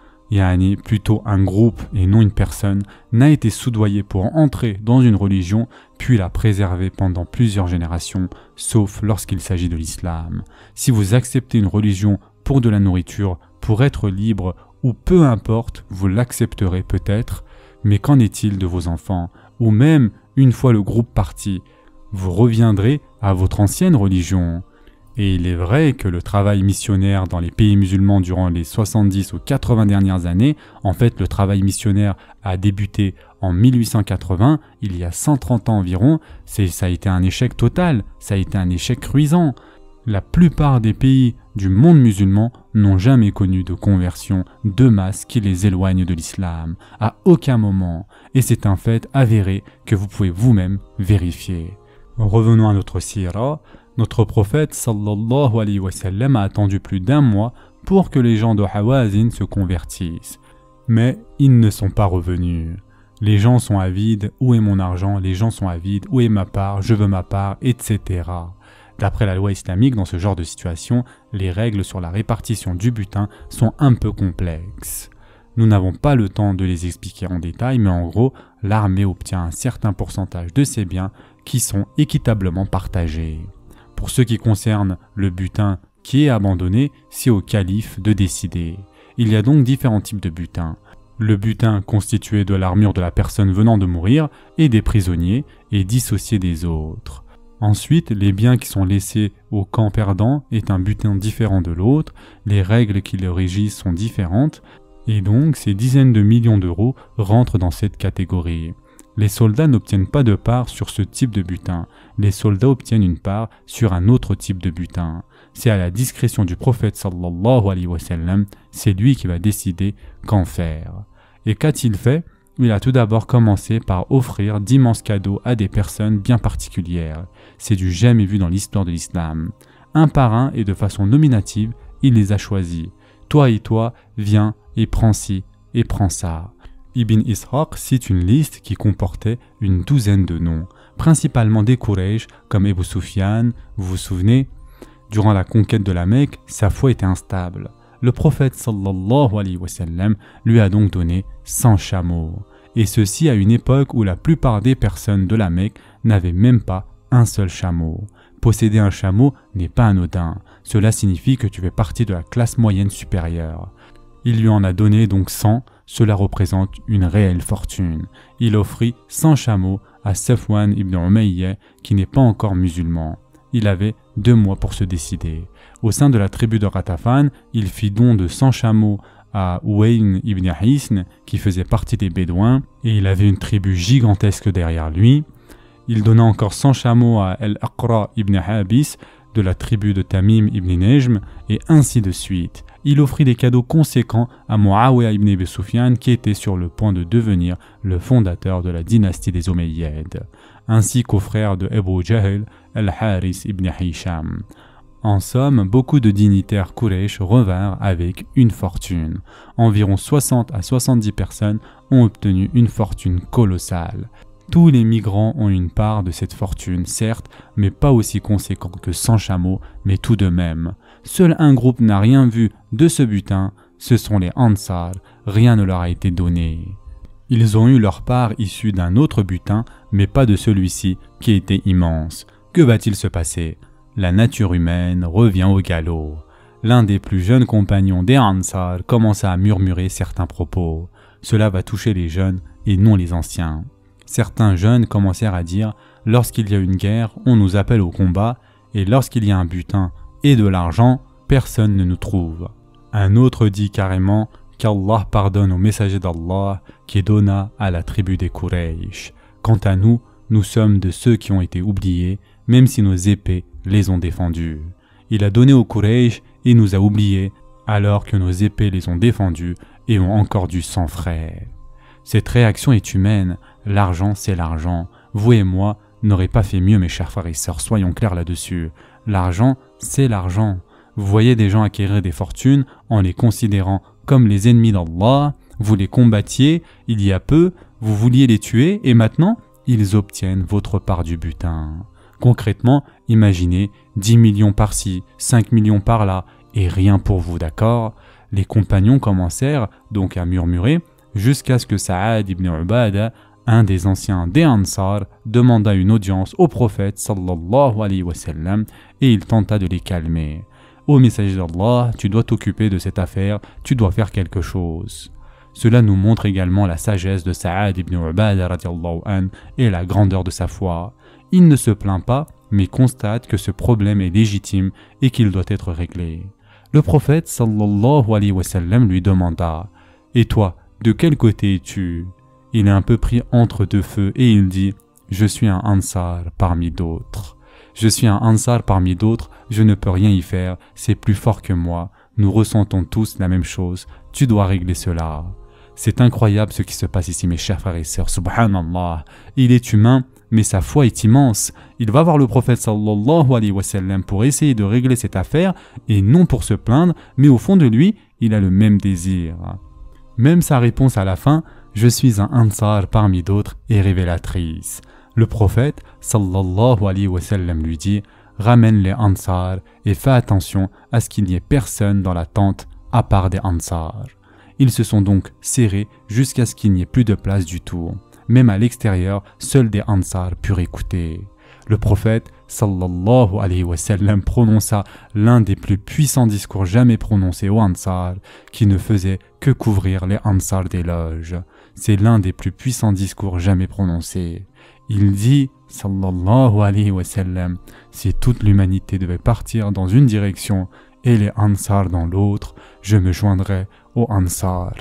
plutôt un groupe et non une personne, n'a été soudoyé pour entrer dans une religion puis la préserver pendant plusieurs générations, sauf lorsqu'il s'agit de l'islam. Si vous acceptez une religion pour de la nourriture, pour être libre ou peu importe, vous l'accepterez peut-être, mais qu'en est-il de vos enfants? Ou même, une fois le groupe parti, vous reviendrez à votre ancienne religion. Et il est vrai que le travail missionnaire dans les pays musulmans durant les 70 ou 80 dernières années, en fait le travail missionnaire a débuté en 1880, il y a 130 ans environ, ça a été un échec total, ça a été un échec cuisant. La plupart des pays du monde musulman n'ont jamais connu de conversion de masse qui les éloigne de l'islam, à aucun moment, et c'est un fait avéré que vous pouvez vous-même vérifier. Revenons à notre sira. Notre prophète sallallahu alayhi wa sallam a attendu plus d'un mois pour que les gens de Hawazin se convertissent. Mais ils ne sont pas revenus. Les gens sont avides, où est mon argent? Les gens sont avides, où est ma part? Je veux ma part, etc. D'après la loi islamique, dans ce genre de situation, les règles sur la répartition du butin sont un peu complexes. Nous n'avons pas le temps de les expliquer en détail, mais en gros, l'armée obtient un certain pourcentage de ses biens qui sont équitablement partagés. Pour ce qui concerne le butin qui est abandonné, c'est au calife de décider. Il y a donc différents types de butin. Le butin constitué de l'armure de la personne venant de mourir et des prisonniers est dissocié des autres. Ensuite, les biens qui sont laissés au camp perdant est un butin différent de l'autre, les règles qui le régissent sont différentes, et donc ces dizaines de millions d'euros rentrent dans cette catégorie. Les soldats n'obtiennent pas de part sur ce type de butin, les soldats obtiennent une part sur un autre type de butin. C'est à la discrétion du prophète sallallahu alayhi wa sallam, c'est lui qui va décider qu'en faire. Et qu'a-t-il fait? Il a tout d'abord commencé par offrir d'immenses cadeaux à des personnes bien particulières. C'est du jamais vu dans l'histoire de l'islam. Un par un et de façon nominative, il les a choisis. Toi et toi, viens et prends ci et prends ça. Ibn Ishaq cite une liste qui comportait une douzaine de noms, principalement des Quraysh comme Abu Sufyan, vous vous souvenez? Durant la conquête de la Mecque, sa foi était instable. Le prophète sallallahu alayhi wa sallam lui a donc donné 100 chameaux, et ceci à une époque où la plupart des personnes de la Mecque n'avaient même pas un seul chameau. Posséder un chameau n'est pas anodin, cela signifie que tu fais partie de la classe moyenne supérieure. Il lui en a donné donc 100, cela représente une réelle fortune. Il offrit 100 chameaux à Safwan ibn Umayyah qui n'est pas encore musulman. Il avait 2 mois pour se décider. Au sein de la tribu de Ghatafan, il fit don de 100 chameaux à Uwayn ibn Hisn qui faisait partie des Bédouins et il avait une tribu gigantesque derrière lui. Il donna encore 100 chameaux à Al-Aqra ibn Habis de la tribu de Tamim ibn Nejm et ainsi de suite. Il offrit des cadeaux conséquents à Muawiyah ibn Abi Sufyan qui était sur le point de devenir le fondateur de la dynastie des Omeyyades, ainsi qu'au frère de Abu Jahl, Al-Haris ibn Hisham. En somme, beaucoup de dignitaires Quraysh revinrent avec une fortune. Environ 60 à 70 personnes ont obtenu une fortune colossale. Tous les migrants ont une part de cette fortune, certes, mais pas aussi conséquent que 100 chameaux, mais tout de même. Seul un groupe n'a rien vu de ce butin, ce sont les Ansar, rien ne leur a été donné. Ils ont eu leur part issue d'un autre butin, mais pas de celui-ci, qui était immense. Que va-t-il se passer? La nature humaine revient au galop. L'un des plus jeunes compagnons des Ansar commença à murmurer certains propos. Cela va toucher les jeunes et non les anciens. Certains jeunes commencèrent à dire « Lorsqu'il y a une guerre, on nous appelle au combat, et lorsqu'il y a un butin et de l'argent, personne ne nous trouve. » Un autre dit carrément qu'Allah pardonne au messager d'Allah qui donna à la tribu des Quraysh. Quant à nous, nous sommes de ceux qui ont été oubliés, même si nos épées les ont défendus. Il a donné aux Quraysh et nous a oubliés, alors que nos épées les ont défendus et ont encore du sang frais. Cette réaction est humaine, l'argent c'est l'argent. Vous et moi n'aurez pas fait mieux mes chers frères et sœurs, soyons clairs là-dessus. L'argent c'est l'argent. Vous voyez des gens acquérir des fortunes en les considérant comme les ennemis d'Allah, vous les combattiez il y a peu, vous vouliez les tuer et maintenant ils obtiennent votre part du butin. Concrètement, imaginez 10 millions par-ci, 5 millions par-là et rien pour vous, d'accord? Les compagnons commencèrent donc à murmurer jusqu'à ce que Sa'ad ibn Ubadah, un des anciens des Ansar, demanda une audience au prophète sallallahu alayhi wa sallam et il tenta de les calmer. Ô messager d'Allah, tu dois t'occuper de cette affaire, tu dois faire quelque chose. Cela nous montre également la sagesse de Sa'ad ibn Ubadah radiallahu anhu et la grandeur de sa foi. Il ne se plaint pas, mais constate que ce problème est légitime et qu'il doit être réglé. Le prophète sallallahu alayhi wa sallam lui demanda « Et toi, de quel côté es-tu » Il est un peu pris entre deux feux et il dit « Je suis un Ansar parmi d'autres. Je suis un Ansar parmi d'autres, je ne peux rien y faire, c'est plus fort que moi. Nous ressentons tous la même chose, tu dois régler cela. » C'est incroyable ce qui se passe ici mes chers frères et sœurs, subhanallah. Il est humain, mais sa foi est immense. Il va voir le prophète sallallahu alayhi wa sallam pour essayer de régler cette affaire, et non pour se plaindre, mais au fond de lui, il a le même désir. Même sa réponse à la fin, « Je suis un Ansar parmi d'autres » est révélatrice. Le prophète sallallahu alayhi wa sallam lui dit « Ramène les Ansar et fais attention à ce qu'il n'y ait personne dans la tente à part des Ansar. » Ils se sont donc serrés jusqu'à ce qu'il n'y ait plus de place du tout. Même à l'extérieur, seuls des Ansar purent écouter. Le prophète sallallahu alayhi wa sallam prononça l'un des plus puissants discours jamais prononcés aux Ansar, qui ne faisait que couvrir les Ansar d'éloges. C'est l'un des plus puissants discours jamais prononcés. Il dit, sallallahu alayhi wa sallam, si toute l'humanité devait partir dans une direction et les Ansar dans l'autre, je me joindrais aux Ansar.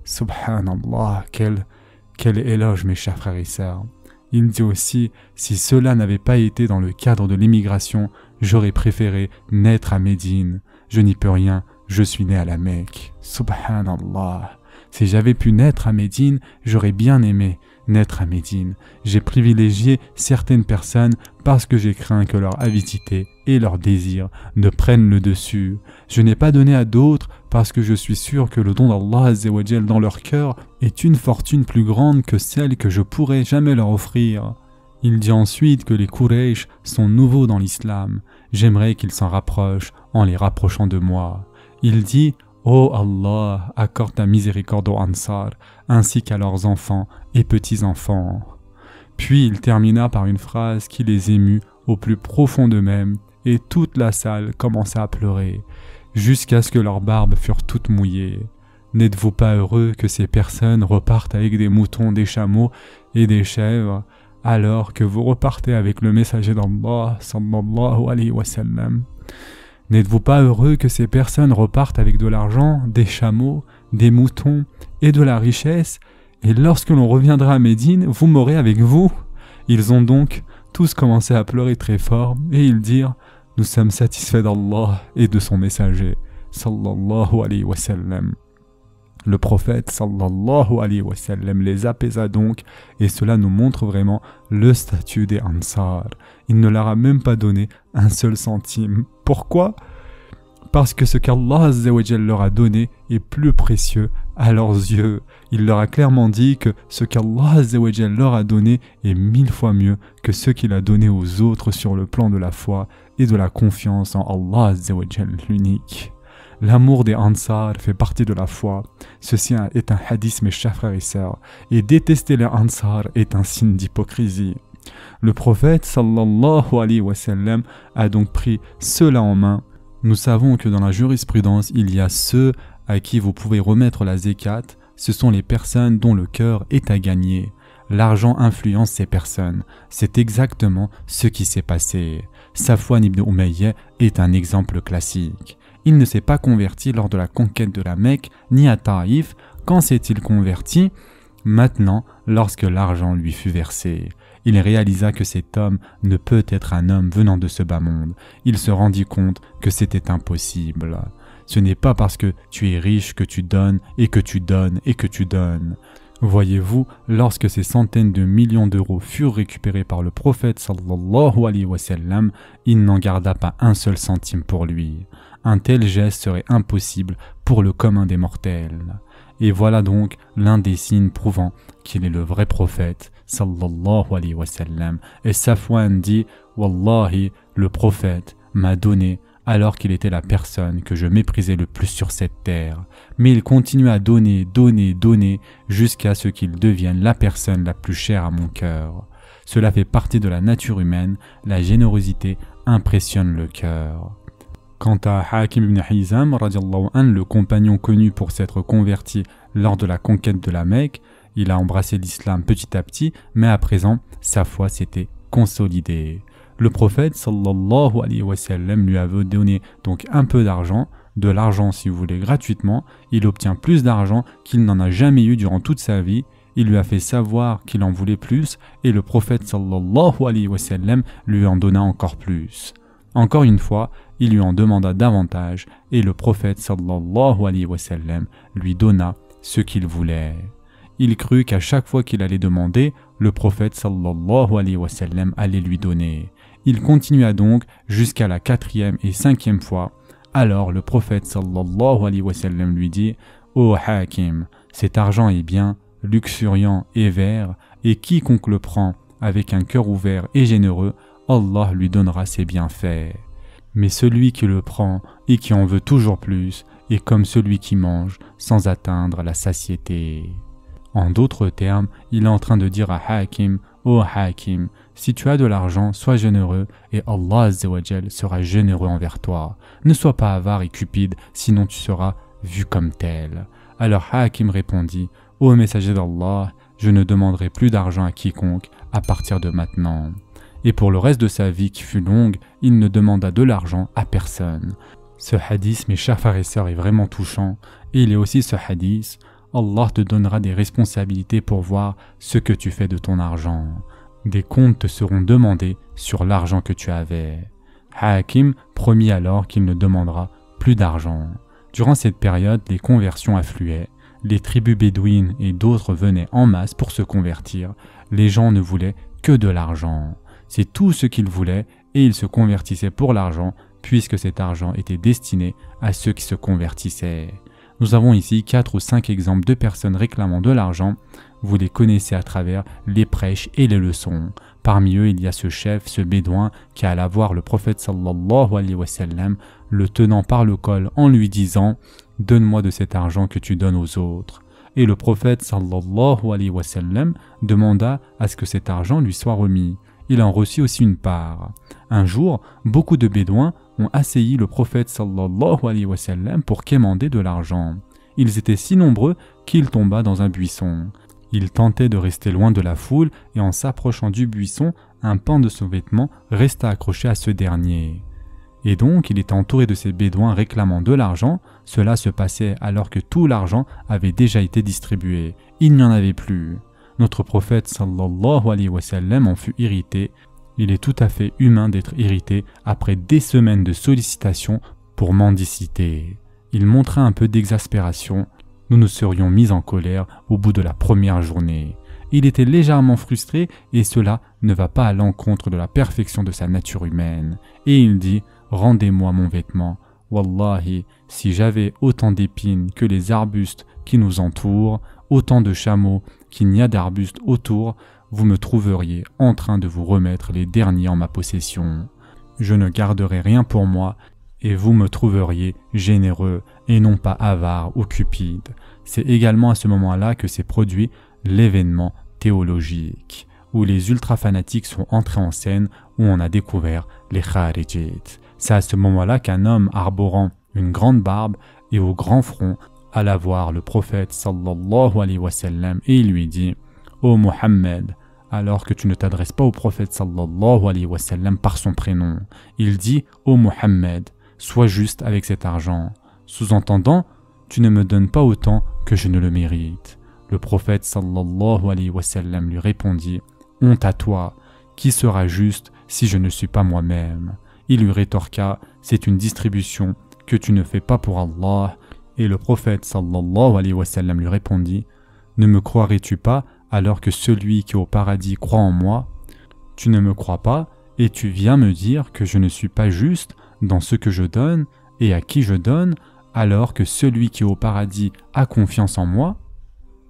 Subhanallah, quel éloge mes chers frères et sœurs. Il dit aussi, si cela n'avait pas été dans le cadre de l'immigration, j'aurais préféré naître à Médine. Je n'y peux rien, je suis né à la Mecque. Subhanallah. Si j'avais pu naître à Médine, j'aurais bien aimé naître à Médine. J'ai privilégié certaines personnes parce que j'ai craint que leur avidité et leur désir ne prennent le dessus. Je n'ai pas donné à d'autres parce que je suis sûr que le don d'Allah Azza wa Jal dans leur cœur est une fortune plus grande que celle que je pourrais jamais leur offrir. Il dit ensuite que les Quraysh sont nouveaux dans l'islam. J'aimerais qu'ils s'en rapprochent en les rapprochant de moi. Il dit « Ô Allah, accorde ta miséricorde aux Ansar, ainsi qu'à leurs enfants et petits-enfants. » Puis il termina par une phrase qui les émut au plus profond d'eux-mêmes, et toute la salle commença à pleurer, jusqu'à ce que leurs barbes furent toutes mouillées. N'êtes-vous pas heureux que ces personnes repartent avec des moutons, des chameaux et des chèvres, alors que vous repartez avec le messager d'Allah, sallallahu alayhi wa sallam? N'êtes-vous pas heureux que ces personnes repartent avec de l'argent, des chameaux, des moutons et de la richesse, et lorsque l'on reviendra à Médine, vous m'aurez avec vous? Ils ont donc tous commencé à pleurer très fort, et ils dirent « Nous sommes satisfaits d'Allah et de son messager, sallallahu alayhi wa sallam. » Le prophète sallallahu alayhi wa sallam les apaisa donc, et cela nous montre vraiment le statut des Ansar. Il ne leur a même pas donné un seul centime. Pourquoi? Parce que ce qu'Allah Azza wa Jal leur a donné est plus précieux à leurs yeux. Il leur a clairement dit que ce qu'Allah Azza wa Jal leur a donné est 1000 fois mieux que ce qu'il a donné aux autres sur le plan de la foi et de la confiance en Allah Azza wa Jal l'unique. L'amour des Ansar fait partie de la foi. Ceci est un hadith, mes chers frères et sœurs, et détester les Ansar est un signe d'hypocrisie. Le prophète sallallahu alayhi wa sallam a donc pris cela en main. Nous savons que dans la jurisprudence, il y a ceux à qui vous pouvez remettre la zakat. Ce sont les personnes dont le cœur est à gagner. L'argent influence ces personnes. C'est exactement ce qui s'est passé. Safwan ibn Umayyah est un exemple classique. Il ne s'est pas converti lors de la conquête de la Mecque, ni à Taïf. Quand s'est-il converti? Maintenant, lorsque l'argent lui fut versé. Il réalisa que cet homme ne peut être un homme venant de ce bas monde. Il se rendit compte que c'était impossible. Ce n'est pas parce que tu es riche que tu donnes et que tu donnes et que tu donnes. Voyez-vous, lorsque ces centaines de millions d'euros furent récupérés par le prophète sallallahu alayhi wa sallam, il n'en garda pas un seul centime pour lui. Un tel geste serait impossible pour le commun des mortels. Et voilà donc l'un des signes prouvant qu'il est le vrai prophète sallallahu alayhi wa sallam. Et Safwan dit « Wallahi, le prophète m'a donné alors qu'il était la personne que je méprisais le plus sur cette terre. Mais il continue à donner, jusqu'à ce qu'il devienne la personne la plus chère à mon cœur. Cela fait partie de la nature humaine, la générosité impressionne le cœur. » Quant à Hakim ibn Hizam, radiallahu anhu, le compagnon connu pour s'être converti lors de la conquête de la Mecque, il a embrassé l'islam petit à petit, mais à présent, sa foi s'était consolidée. Le prophète sallallahu alayhi wa sallam lui avait donné donc un peu d'argent, de l'argent si vous voulez gratuitement. Il obtient plus d'argent qu'il n'en a jamais eu durant toute sa vie. Il lui a fait savoir qu'il en voulait plus et le prophète sallallahu alayhi wa sallam lui en donna encore plus. Encore une fois, il lui en demanda davantage et le prophète sallallahu alayhi wa sallam lui donna ce qu'il voulait. Il crut qu'à chaque fois qu'il allait demander, le prophète sallallahu alayhi wa sallam allait lui donner. Il continua donc jusqu'à la 4e et 5e fois. Alors le prophète sallallahu alayhi wa sallam lui dit « Ô Hakim, cet argent est bien, luxuriant et vert, et quiconque le prend avec un cœur ouvert et généreux, Allah lui donnera ses bienfaits. Mais celui qui le prend et qui en veut toujours plus est comme celui qui mange sans atteindre la satiété. » En d'autres termes, il est en train de dire à Hakim « Ô Hakim, si tu as de l'argent, sois généreux et Allah Azza wa Jal sera généreux envers toi. Ne sois pas avare et cupide, sinon tu seras vu comme tel. » Alors Hakim répondit « Ô messager d'Allah, je ne demanderai plus d'argent à quiconque à partir de maintenant. » Et pour le reste de sa vie qui fut longue, il ne demanda de l'argent à personne. Ce hadith, mes chers frères et sœurs, est vraiment touchant. Et il est aussi ce hadith, Allah te donnera des responsabilités pour voir ce que tu fais de ton argent. Des comptes te seront demandés sur l'argent que tu avais. Hakim promit alors qu'il ne demandera plus d'argent. Durant cette période, les conversions affluaient. Les tribus bédouines et d'autres venaient en masse pour se convertir. Les gens ne voulaient que de l'argent. C'est tout ce qu'ils voulaient et ils se convertissaient pour l'argent puisque cet argent était destiné à ceux qui se convertissaient. Nous avons ici 4 ou 5 exemples de personnes réclamant de l'argent. Vous les connaissez à travers les prêches et les leçons. Parmi eux, il y a ce chef, ce bédouin, qui alla voir le prophète sallallahu alayhi wa sallam, le tenant par le col en lui disant « Donne-moi de cet argent que tu donnes aux autres ». Et le prophète sallallahu alayhi wa sallam demanda à ce que cet argent lui soit remis. Il en reçut aussi une part. Un jour, beaucoup de bédouins ont assailli le prophète sallallahu alayhi wa sallam pour quémander de l'argent. Ils étaient si nombreux qu'il tomba dans un buisson. Il tentait de rester loin de la foule et en s'approchant du buisson, un pan de son vêtement resta accroché à ce dernier. Et donc il était entouré de ces bédouins réclamant de l'argent. Cela se passait alors que tout l'argent avait déjà été distribué. Il n'y en avait plus. Notre prophète sallallahu alayhi wa sallam en fut irrité. Il est tout à fait humain d'être irrité après des semaines de sollicitations pour mendicité. Il montra un peu d'exaspération. Nous nous serions mis en colère au bout de la première journée. Il était légèrement frustré et cela ne va pas à l'encontre de la perfection de sa nature humaine. Et il dit « Rendez-moi mon vêtement. Wallahi, si j'avais autant d'épines que les arbustes qui nous entourent, autant de chameaux qu'il n'y a d'arbustes autour, vous me trouveriez en train de vous remettre les derniers en ma possession. Je ne garderai rien pour moi et vous me trouveriez généreux et non pas avare ou cupide. » C'est également à ce moment-là que s'est produit l'événement théologique, où les ultra-fanatiques sont entrés en scène, où on a découvert les Kharijites. C'est à ce moment-là qu'un homme arborant une grande barbe et au grand front alla voir le prophète sallallahu alayhi wa sallam et il lui dit « Ô Mohammed, alors que tu ne t'adresses pas au prophète sallallahu alayhi wa sallam par son prénom, il dit « Ô Mohammed, sois juste avec cet argent. » Sous-entendant, tu ne me donnes pas autant que je ne le mérite. Le prophète sallallahu alayhi wa sallam lui répondit « Honte à toi, qui sera juste si je ne suis pas moi-même ?» Il lui rétorqua « C'est une distribution que tu ne fais pas pour Allah. » Et le prophète sallallahu alayhi wa sallam lui répondit Ne me croirais-tu pas alors que celui qui est au paradis croit en moi? Tu ne me crois pas et tu viens me dire que je ne suis pas juste dans ce que je donne et à qui je donne alors que celui qui est au paradis a confiance en moi?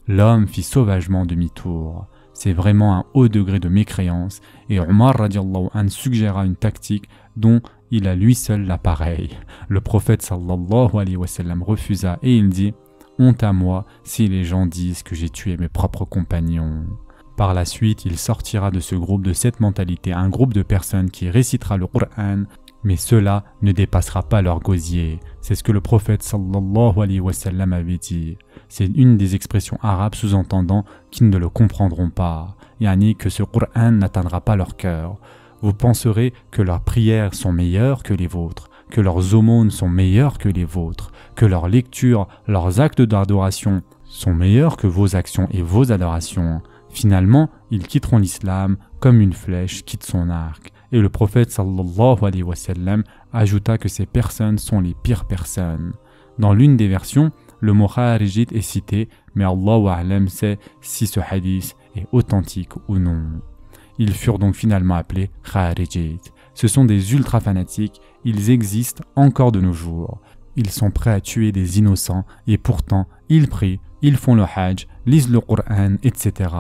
L'homme fit sauvagement demi-tour. C'est vraiment un haut degré de mécréance et Omar radiallahu anhu suggéra une tactique dont il a lui seul l'appareil. Le prophète sallallahu alayhi wa sallam refusa et il dit « Honte à moi si les gens disent que j'ai tué mes propres compagnons ». Par la suite, il sortira de ce groupe de cette mentalité un groupe de personnes qui récitera le Coran, mais cela ne dépassera pas leur gosier. C'est ce que le prophète sallallahu alayhi wa sallam avait dit. C'est une des expressions arabes sous-entendant qu'ils ne le comprendront pas, yani que ce Coran n'atteindra pas leur cœur. Vous penserez que leurs prières sont meilleures que les vôtres, que leurs aumônes sont meilleures que les vôtres, que leurs lectures, leurs actes d'adoration sont meilleurs que vos actions et vos adorations. Finalement, ils quitteront l'islam comme une flèche quitte son arc. Et le prophète sallallahu alayhi wa sallam ajouta que ces personnes sont les pires personnes. Dans l'une des versions, le mot kharijit est cité, mais Allahu a'lam sait si ce hadith est authentique ou non. Ils furent donc finalement appelés kharijit. Ce sont des ultra-fanatiques, ils existent encore de nos jours. Ils sont prêts à tuer des innocents et pourtant ils prient, ils font le hajj, lisent le Coran, etc.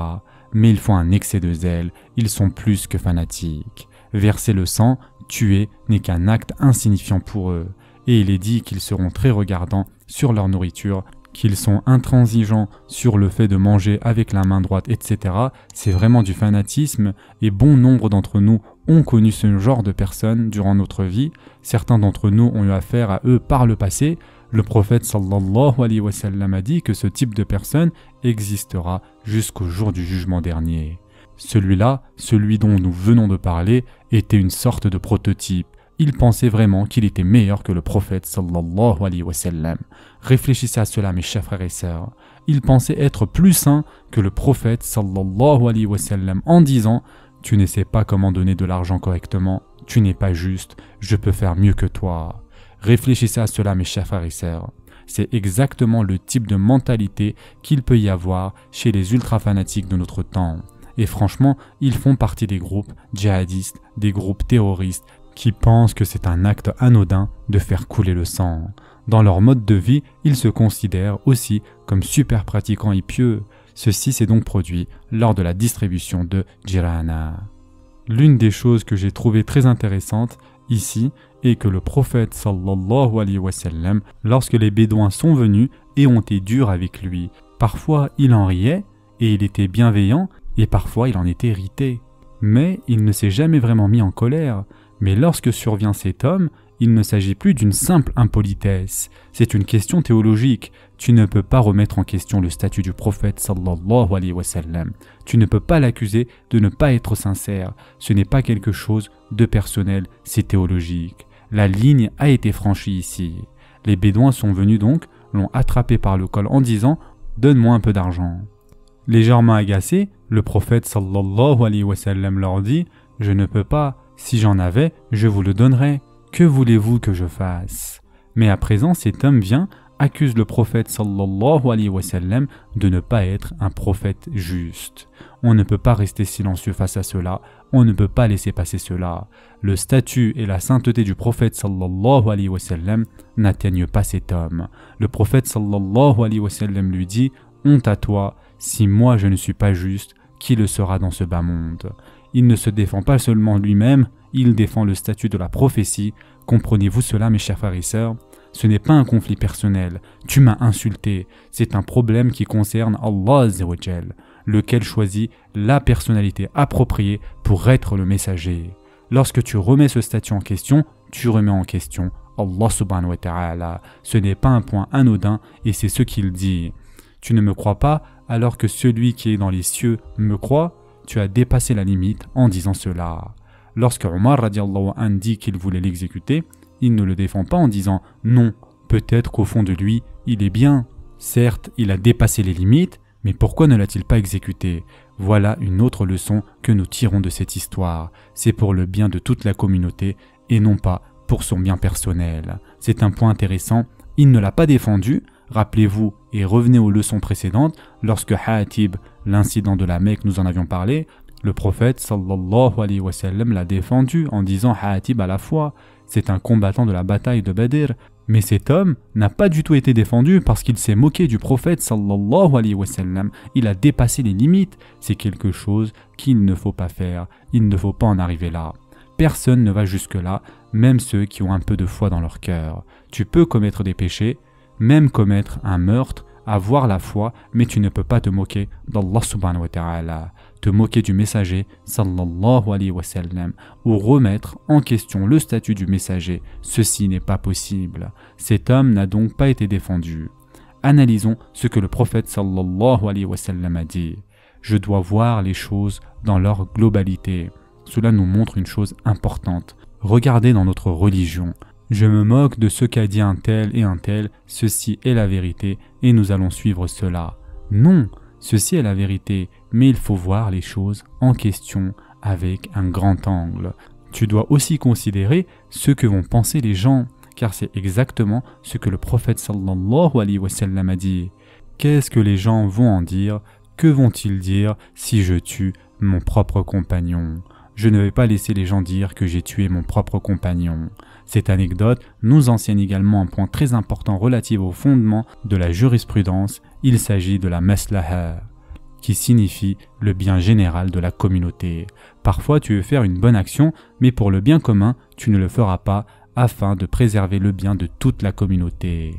Mais ils font un excès de zèle, ils sont plus que fanatiques. Verser le sang, tuer, n'est qu'un acte insignifiant pour eux. Et il est dit qu'ils seront très regardants sur leur nourriture, qu'ils sont intransigeants sur le fait de manger avec la main droite, etc. C'est vraiment du fanatisme et bon nombre d'entre nous ont connu ce genre de personnes durant notre vie. Certains d'entre nous ont eu affaire à eux par le passé. Le prophète sallallahu alayhi wa sallam a dit que ce type de personne existera jusqu'au jour du jugement dernier. Celui-là, celui dont nous venons de parler, était une sorte de prototype. Il pensait vraiment qu'il était meilleur que le prophète sallallahu alayhi wa sallam. Réfléchissez à cela mes chers frères et sœurs. Il pensait être plus saint que le prophète sallallahu alayhi wa sallam en disant « Tu ne sais pas comment donner de l'argent correctement, tu n'es pas juste, je peux faire mieux que toi ». Réfléchissez à cela mes chers frères et sœurs. C'est exactement le type de mentalité qu'il peut y avoir chez les ultra-fanatiques de notre temps. Et franchement, ils font partie des groupes djihadistes, des groupes terroristes, qui pensent que c'est un acte anodin de faire couler le sang. Dans leur mode de vie, ils se considèrent aussi comme super pratiquants et pieux. Ceci s'est donc produit lors de la distribution de Jirana. L'une des choses que j'ai trouvées très intéressantes ici est que le prophète sallallahu alayhi wa sallam, lorsque les bédouins sont venus et ont été durs avec lui, parfois il en riait et il était bienveillant et parfois il en était irrité. Mais il ne s'est jamais vraiment mis en colère. Mais lorsque survient cet homme, il ne s'agit plus d'une simple impolitesse. C'est une question théologique. Tu ne peux pas remettre en question le statut du prophète sallallahu alayhi wa sallam. Tu ne peux pas l'accuser de ne pas être sincère. Ce n'est pas quelque chose de personnel, c'est théologique. La ligne a été franchie ici. Les bédouins sont venus donc, l'ont attrapé par le col en disant « Donne-moi un peu d'argent ». Légèrement agacé, le prophète sallallahu alayhi wa sallam leur dit « Je ne peux pas, si j'en avais, je vous le donnerais. Que voulez-vous que je fasse ?» Mais à présent, cet homme vient, accuse le prophète sallallahu alayhi wa sallam de ne pas être un prophète juste. On ne peut pas rester silencieux face à cela, on ne peut pas laisser passer cela. Le statut et la sainteté du prophète sallallahu alayhi wa sallam n'atteignent pas cet homme. Le prophète sallallahu alayhi wa sallam lui dit « Honte à toi, si moi je ne suis pas juste, qui le sera dans ce bas monde ?» Il ne se défend pas seulement lui-même, il défend le statut de la prophétie. Comprenez-vous cela mes chers frères et sœurs? Ce n'est pas un conflit personnel, tu m'as insulté, c'est un problème qui concerne Allah Azza wa Jal, lequel choisit la personnalité appropriée pour être le messager. Lorsque tu remets ce statut en question, tu remets en question Allah subhanahu wa ta'ala. Ce n'est pas un point anodin et c'est ce qu'il dit. Tu ne me crois pas alors que celui qui est dans les cieux me croit? Tu as dépassé la limite en disant cela. Lorsque Omar radiallahu anhu dit qu'il voulait l'exécuter, il ne le défend pas en disant « Non, peut-être qu'au fond de lui, il est bien. Certes, il a dépassé les limites, mais pourquoi ne l'a-t-il pas exécuté ?» Voilà une autre leçon que nous tirons de cette histoire. C'est pour le bien de toute la communauté et non pas pour son bien personnel. C'est un point intéressant. Il ne l'a pas défendu, rappelez-vous, Et revenez aux leçons précédentes, lorsque Hatib, l'incident de la Mecque, nous en avions parlé, le prophète sallallahu alayhi wa sallam l'a défendu en disant Hatib à la fois, c'est un combattant de la bataille de Badr. Mais cet homme n'a pas du tout été défendu parce qu'il s'est moqué du prophète sallallahu alayhi wa sallam. Il a dépassé les limites. C'est quelque chose qu'il ne faut pas faire. Il ne faut pas en arriver là. Personne ne va jusque-là, même ceux qui ont un peu de foi dans leur cœur. Tu peux commettre des péchés, même commettre un meurtre, avoir la foi, mais tu ne peux pas te moquer d'Allah subhanahu wa ta'ala, te moquer du messager sallallahu alayhi wa sallam, ou remettre en question le statut du messager. Ceci n'est pas possible. Cet homme n'a donc pas été défendu. Analysons ce que le prophète sallallahu alayhi wa sallam a dit. Je dois voir les choses dans leur globalité. Cela nous montre une chose importante. Regardez dans notre religion. Je me moque de ce qu'a dit un tel et un tel, ceci est la vérité et nous allons suivre cela. Non, ceci est la vérité, mais il faut voir les choses en question avec un grand angle. Tu dois aussi considérer ce que vont penser les gens, car c'est exactement ce que le prophète sallallahu alayhi wa sallam a dit. Qu'est-ce que les gens vont en dire? Que vont-ils dire si je tue mon propre compagnon? Je ne vais pas laisser les gens dire que j'ai tué mon propre compagnon. Cette anecdote nous enseigne également un point très important relatif au fondement de la jurisprudence. Il s'agit de la maslaha, qui signifie le bien général de la communauté. Parfois tu veux faire une bonne action, mais pour le bien commun, tu ne le feras pas afin de préserver le bien de toute la communauté.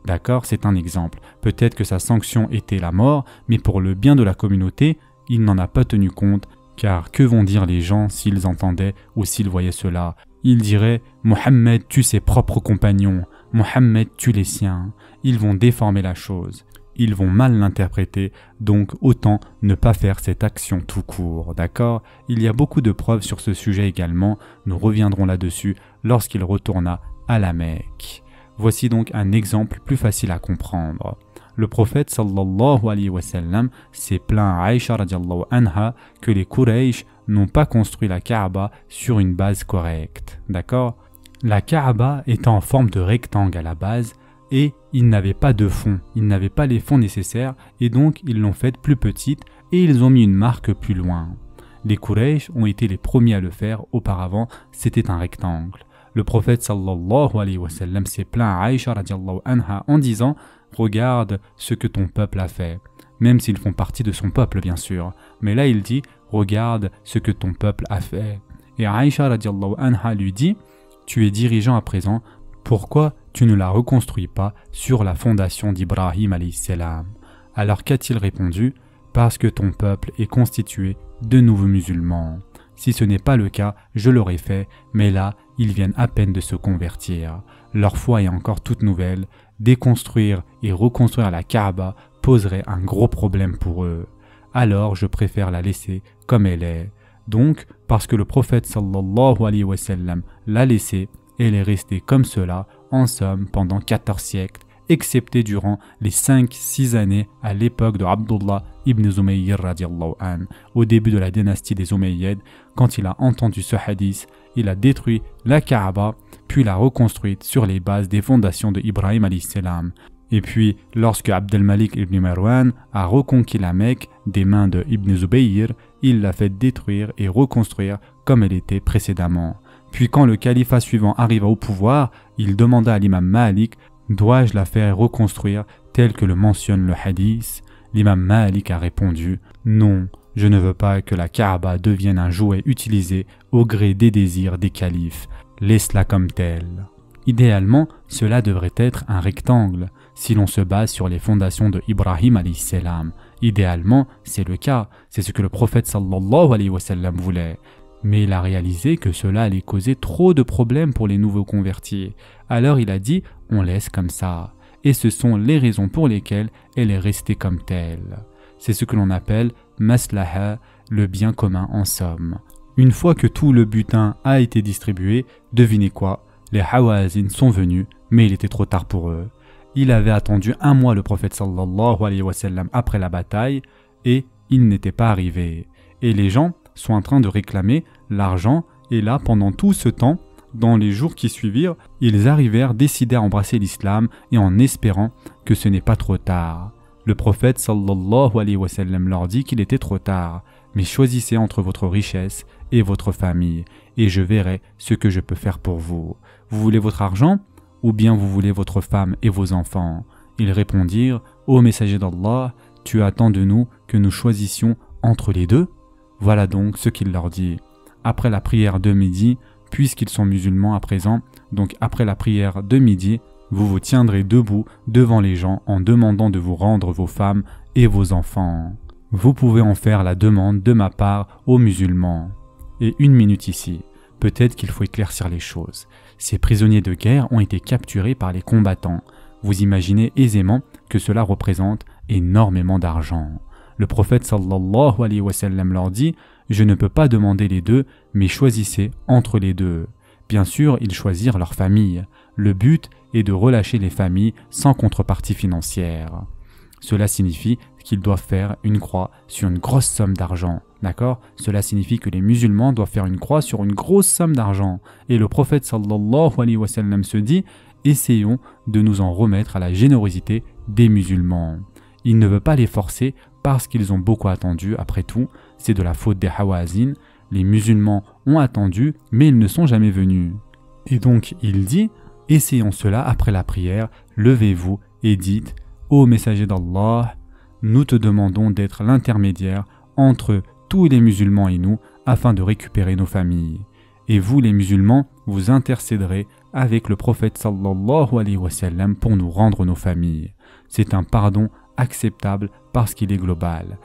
D'accord, c'est un exemple. Peut-être que sa sanction était la mort, mais pour le bien de la communauté, il n'en a pas tenu compte. Car que vont dire les gens s'ils entendaient ou s'ils voyaient cela? Ils diraient « Mohammed tue ses propres compagnons, Mohammed tue les siens ». Ils vont déformer la chose, ils vont mal l'interpréter, donc autant ne pas faire cette action tout court, d'accord? Il y a beaucoup de preuves sur ce sujet également, nous reviendrons là-dessus lorsqu'il retourna à la Mecque. Voici donc un exemple plus facile à comprendre. Le prophète sallallahu alayhi wa sallam s'est plaint à Aïcha radiallahu anha que les Quraysh n'ont pas construit la Kaaba sur une base correcte. D'accord? La Kaaba était en forme de rectangle à la base et ils n'avaient pas de fond, ils n'avaient pas les fonds nécessaires et donc ils l'ont faite plus petite et ils ont mis une marque plus loin. Les Quraysh ont été les premiers à le faire, auparavant c'était un rectangle. Le prophète sallallahu alayhi wa sallam s'est plaint à Aïcha radiallahu anha en disant « Regarde ce que ton peuple a fait », même s'ils font partie de son peuple bien sûr. Mais là il dit « Regarde ce que ton peuple a fait ». Et Aïcha radiallahu anha lui dit « Tu es dirigeant à présent, pourquoi tu ne la reconstruis pas sur la fondation d'Ibrahim alayhi salam ?» Alors qu'a-t-il répondu? « Parce que ton peuple est constitué de nouveaux musulmans. Si ce n'est pas le cas, je l'aurais fait, mais là, ils viennent à peine de se convertir. Leur foi est encore toute nouvelle. Déconstruire et reconstruire la Kaaba poserait un gros problème pour eux. Alors, je préfère la laisser comme elle est. » Donc, parce que le prophète sallallahu alayhi wa sallam l'a laissée, elle est restée comme cela, en somme, pendant 14 siècles, excepté durant les 5-6 années à l'époque de Abdullah ibn Zumayr radiallahu an, au début de la dynastie des Omeyyades. Quand il a entendu ce hadith, il a détruit la Kaaba, puis l'a reconstruite sur les bases des fondations de Ibrahim alayhi salam. Et puis, lorsque Abd al-Malik ibn Marwan a reconquis la Mecque des mains de Ibn Zubayr, il l'a fait détruire et reconstruire comme elle était précédemment. Puis quand le califat suivant arriva au pouvoir, il demanda à l'imam Malik « Dois-je la faire reconstruire tel que le mentionne le hadith ?» L'imam Malik a répondu « Non, je ne veux pas que la Kaaba devienne un jouet utilisé au gré des désirs des califes. Laisse-la comme telle. » Idéalement, cela devrait être un rectangle, si l'on se base sur les fondations de Ibrahim alayhi salam. Idéalement, c'est le cas, c'est ce que le prophète sallallahu alayhi wa sallam voulait. Mais il a réalisé que cela allait causer trop de problèmes pour les nouveaux convertis. Alors il a dit, on laisse comme ça. Et ce sont les raisons pour lesquelles elle est restée comme telle. C'est ce que l'on appelle maslaha, le bien commun en somme. Une fois que tout le butin a été distribué, devinez quoi? Les Hawazin sont venus, mais il était trop tard pour eux. Il avait attendu 1 mois le prophète sallallahu alayhi wa sallam après la bataille, et il n'était pas arrivé. Et les gens sont en train de réclamer l'argent, et là, pendant tout ce temps, dans les jours qui suivirent, ils arrivèrent décidés à embrasser l'islam et en espérant que ce n'est pas trop tard. Le prophète sallallahu alayhi wa sallam leur dit qu'il était trop tard, mais choisissez entre votre richesse et votre famille, et je verrai ce que je peux faire pour vous. Vous voulez votre argent, ou bien vous voulez votre femme et vos enfants? Ils répondirent, ô messager d'Allah, tu attends de nous que nous choisissions entre les deux? Voilà donc ce qu'il leur dit. Après la prière de midi, puisqu'ils sont musulmans à présent, donc après la prière de midi, vous vous tiendrez debout devant les gens en demandant de vous rendre vos femmes et vos enfants. Vous pouvez en faire la demande de ma part aux musulmans. Et une minute ici, peut-être qu'il faut éclaircir les choses. Ces prisonniers de guerre ont été capturés par les combattants. Vous imaginez aisément que cela représente énormément d'argent. Le prophète sallallahu alayhi wa sallam leur dit « Je ne peux pas demander les deux, mais choisissez entre les deux. » Bien sûr, ils choisirent leur famille. Le but est de relâcher les familles sans contrepartie financière. Cela signifie qu'ils doivent faire une croix sur une grosse somme d'argent. D'accord? Cela signifie que les musulmans doivent faire une croix sur une grosse somme d'argent. Et le prophète sallallahu alayhi wa sallam se dit « Essayons de nous en remettre à la générosité des musulmans. » Il ne veut pas les forcer parce qu'ils ont beaucoup attendu. Après tout, c'est de la faute des Hawazin. Les musulmans ont attendu, mais ils ne sont jamais venus. Et donc il dit « Essayons cela après la prière, levez-vous et dites « Ô messager d'Allah, nous te demandons d'être l'intermédiaire entre tous les musulmans et nous afin de récupérer nos familles. Et vous les musulmans, vous intercéderez avec le prophète sallallahu alayhi wa sallam pour nous rendre nos familles. C'est un pardon acceptable parce qu'il est global.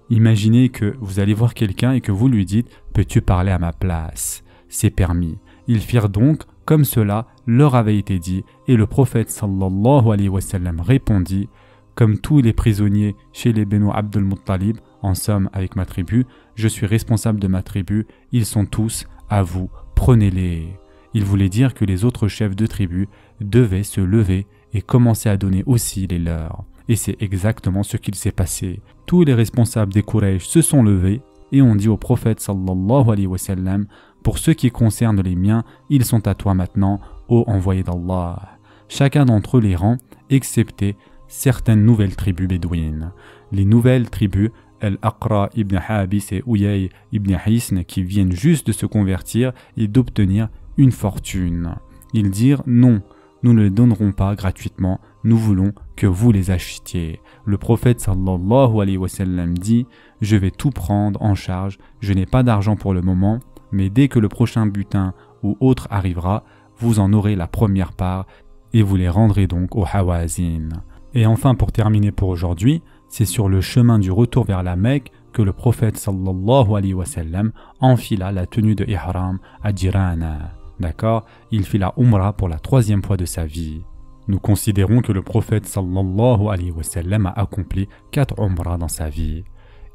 Imaginez que vous allez voir quelqu'un et que vous lui dites « Peux-tu parler à ma place ?» C'est permis. Ils firent donc comme cela leur avait été dit et le prophète sallallahu alayhi wa sallam répondit « Comme tous les prisonniers chez les Benu Abdul Muttalib, en somme avec ma tribu, je suis responsable de ma tribu, ils sont tous à vous, prenez-les. » Il voulait dire que les autres chefs de tribu devaient se lever et commencer à donner aussi les leurs. Et c'est exactement ce qu'il s'est passé. Tous les responsables des Quraysh se sont levés et ont dit au prophète sallallahu alayhi wa sallam « Pour ce qui concerne les miens, ils sont à toi maintenant, ô envoyé d'Allah. » Chacun d'entre eux les rend, excepté certaines nouvelles tribus bédouines. Les nouvelles tribus, Al-Aqra ibn Habis et Uyay ibn Hisn, qui viennent juste de se convertir et d'obtenir une fortune. Ils dirent « Non, nous ne les donnerons pas gratuitement, nous voulons que vous les achetiez. » Le prophète sallallahu alayhi wa sallam dit « Je vais tout prendre en charge, je n'ai pas d'argent pour le moment, mais dès que le prochain butin ou autre arrivera, vous en aurez la première part et vous les rendrez donc aux Hawazin. » Et enfin pour terminer pour aujourd'hui, c'est sur le chemin du retour vers la Mecque que le prophète sallallahu alayhi wa sallam enfila la tenue de Ihram à Jirana. D'accord? Il fit la Umrah pour la 3e fois de sa vie. Nous considérons que le prophète sallallahu alayhi wa sallam a accompli 4 Umrah dans sa vie.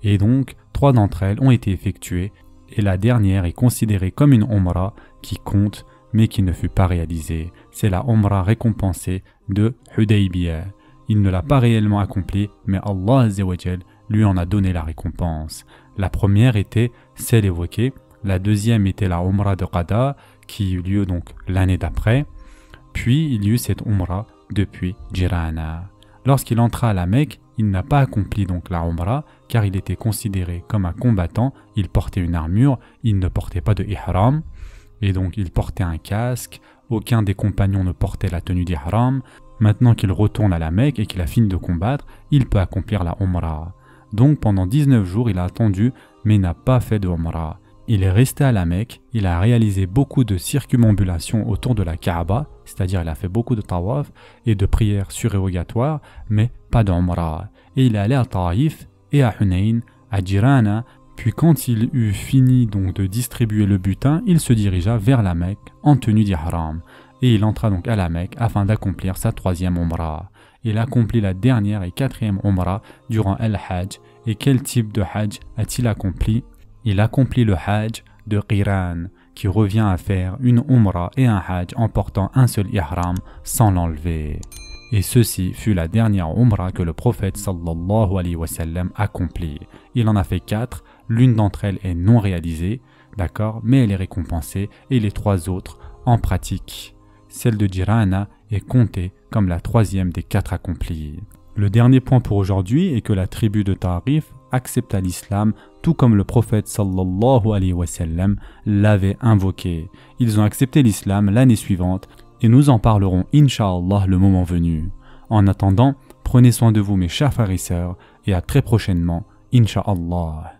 Et donc, 3 d'entre elles ont été effectuées et la dernière est considérée comme une Umrah qui compte mais qui ne fut pas réalisée. C'est la Umrah récompensée de Hudaybiyah. Il ne l'a pas réellement accomplie, mais Allah Azza wa Jal lui en a donné la récompense. La première était celle évoquée, la deuxième était la Umrah de Qada, qui eut lieu donc l'année d'après, puis il y eut cette Umrah depuis Jirana. Lorsqu'il entra à la Mecque, il n'a pas accompli donc la Umrah, car il était considéré comme un combattant, il portait une armure, il ne portait pas de Ihram, et donc il portait un casque, aucun des compagnons ne portait la tenue d'Ihram. Maintenant qu'il retourne à la Mecque et qu'il a fini de combattre, il peut accomplir la Umrah. Donc pendant 19 jours, il a attendu, mais n'a pas fait de Umrah. Il est resté à la Mecque, il a réalisé beaucoup de circumambulations autour de la Kaaba, c'est-à-dire il a fait beaucoup de tawaf et de prières surérogatoires, mais pas de Umrah. Et il est allé à Taïf et à Hunayn, à Jirana, puis quand il eut fini donc de distribuer le butin, il se dirigea vers la Mecque en tenue d'Ihram. Et il entra donc à la Mecque afin d'accomplir sa 3e Umrah. Il accomplit la dernière et 4e Umrah durant Al-Hajj. Et quel type de Hajj a-t-il accompli? Il accomplit le Hajj de Qiran, qui revient à faire une Umrah et un Hajj en portant un seul Ihram sans l'enlever. Et ceci fut la dernière Umrah que le prophète sallallahu alayhi wa sallam accomplit. Il en a fait 4, l'une d'entre elles est non réalisée, d'accord, mais elle est récompensée, et les 3 autres En pratique, celle de Jirana est comptée comme la troisième des 4 accomplies. Le dernier point pour aujourd'hui est que la tribu de Ta'rif accepta l'islam tout comme le prophète sallallahu alayhi wa sallam l'avait invoqué. Ils ont accepté l'islam l'année suivante et nous en parlerons incha'Allah le moment venu. En attendant, prenez soin de vous mes chers frères et sœurs et à très prochainement incha'Allah.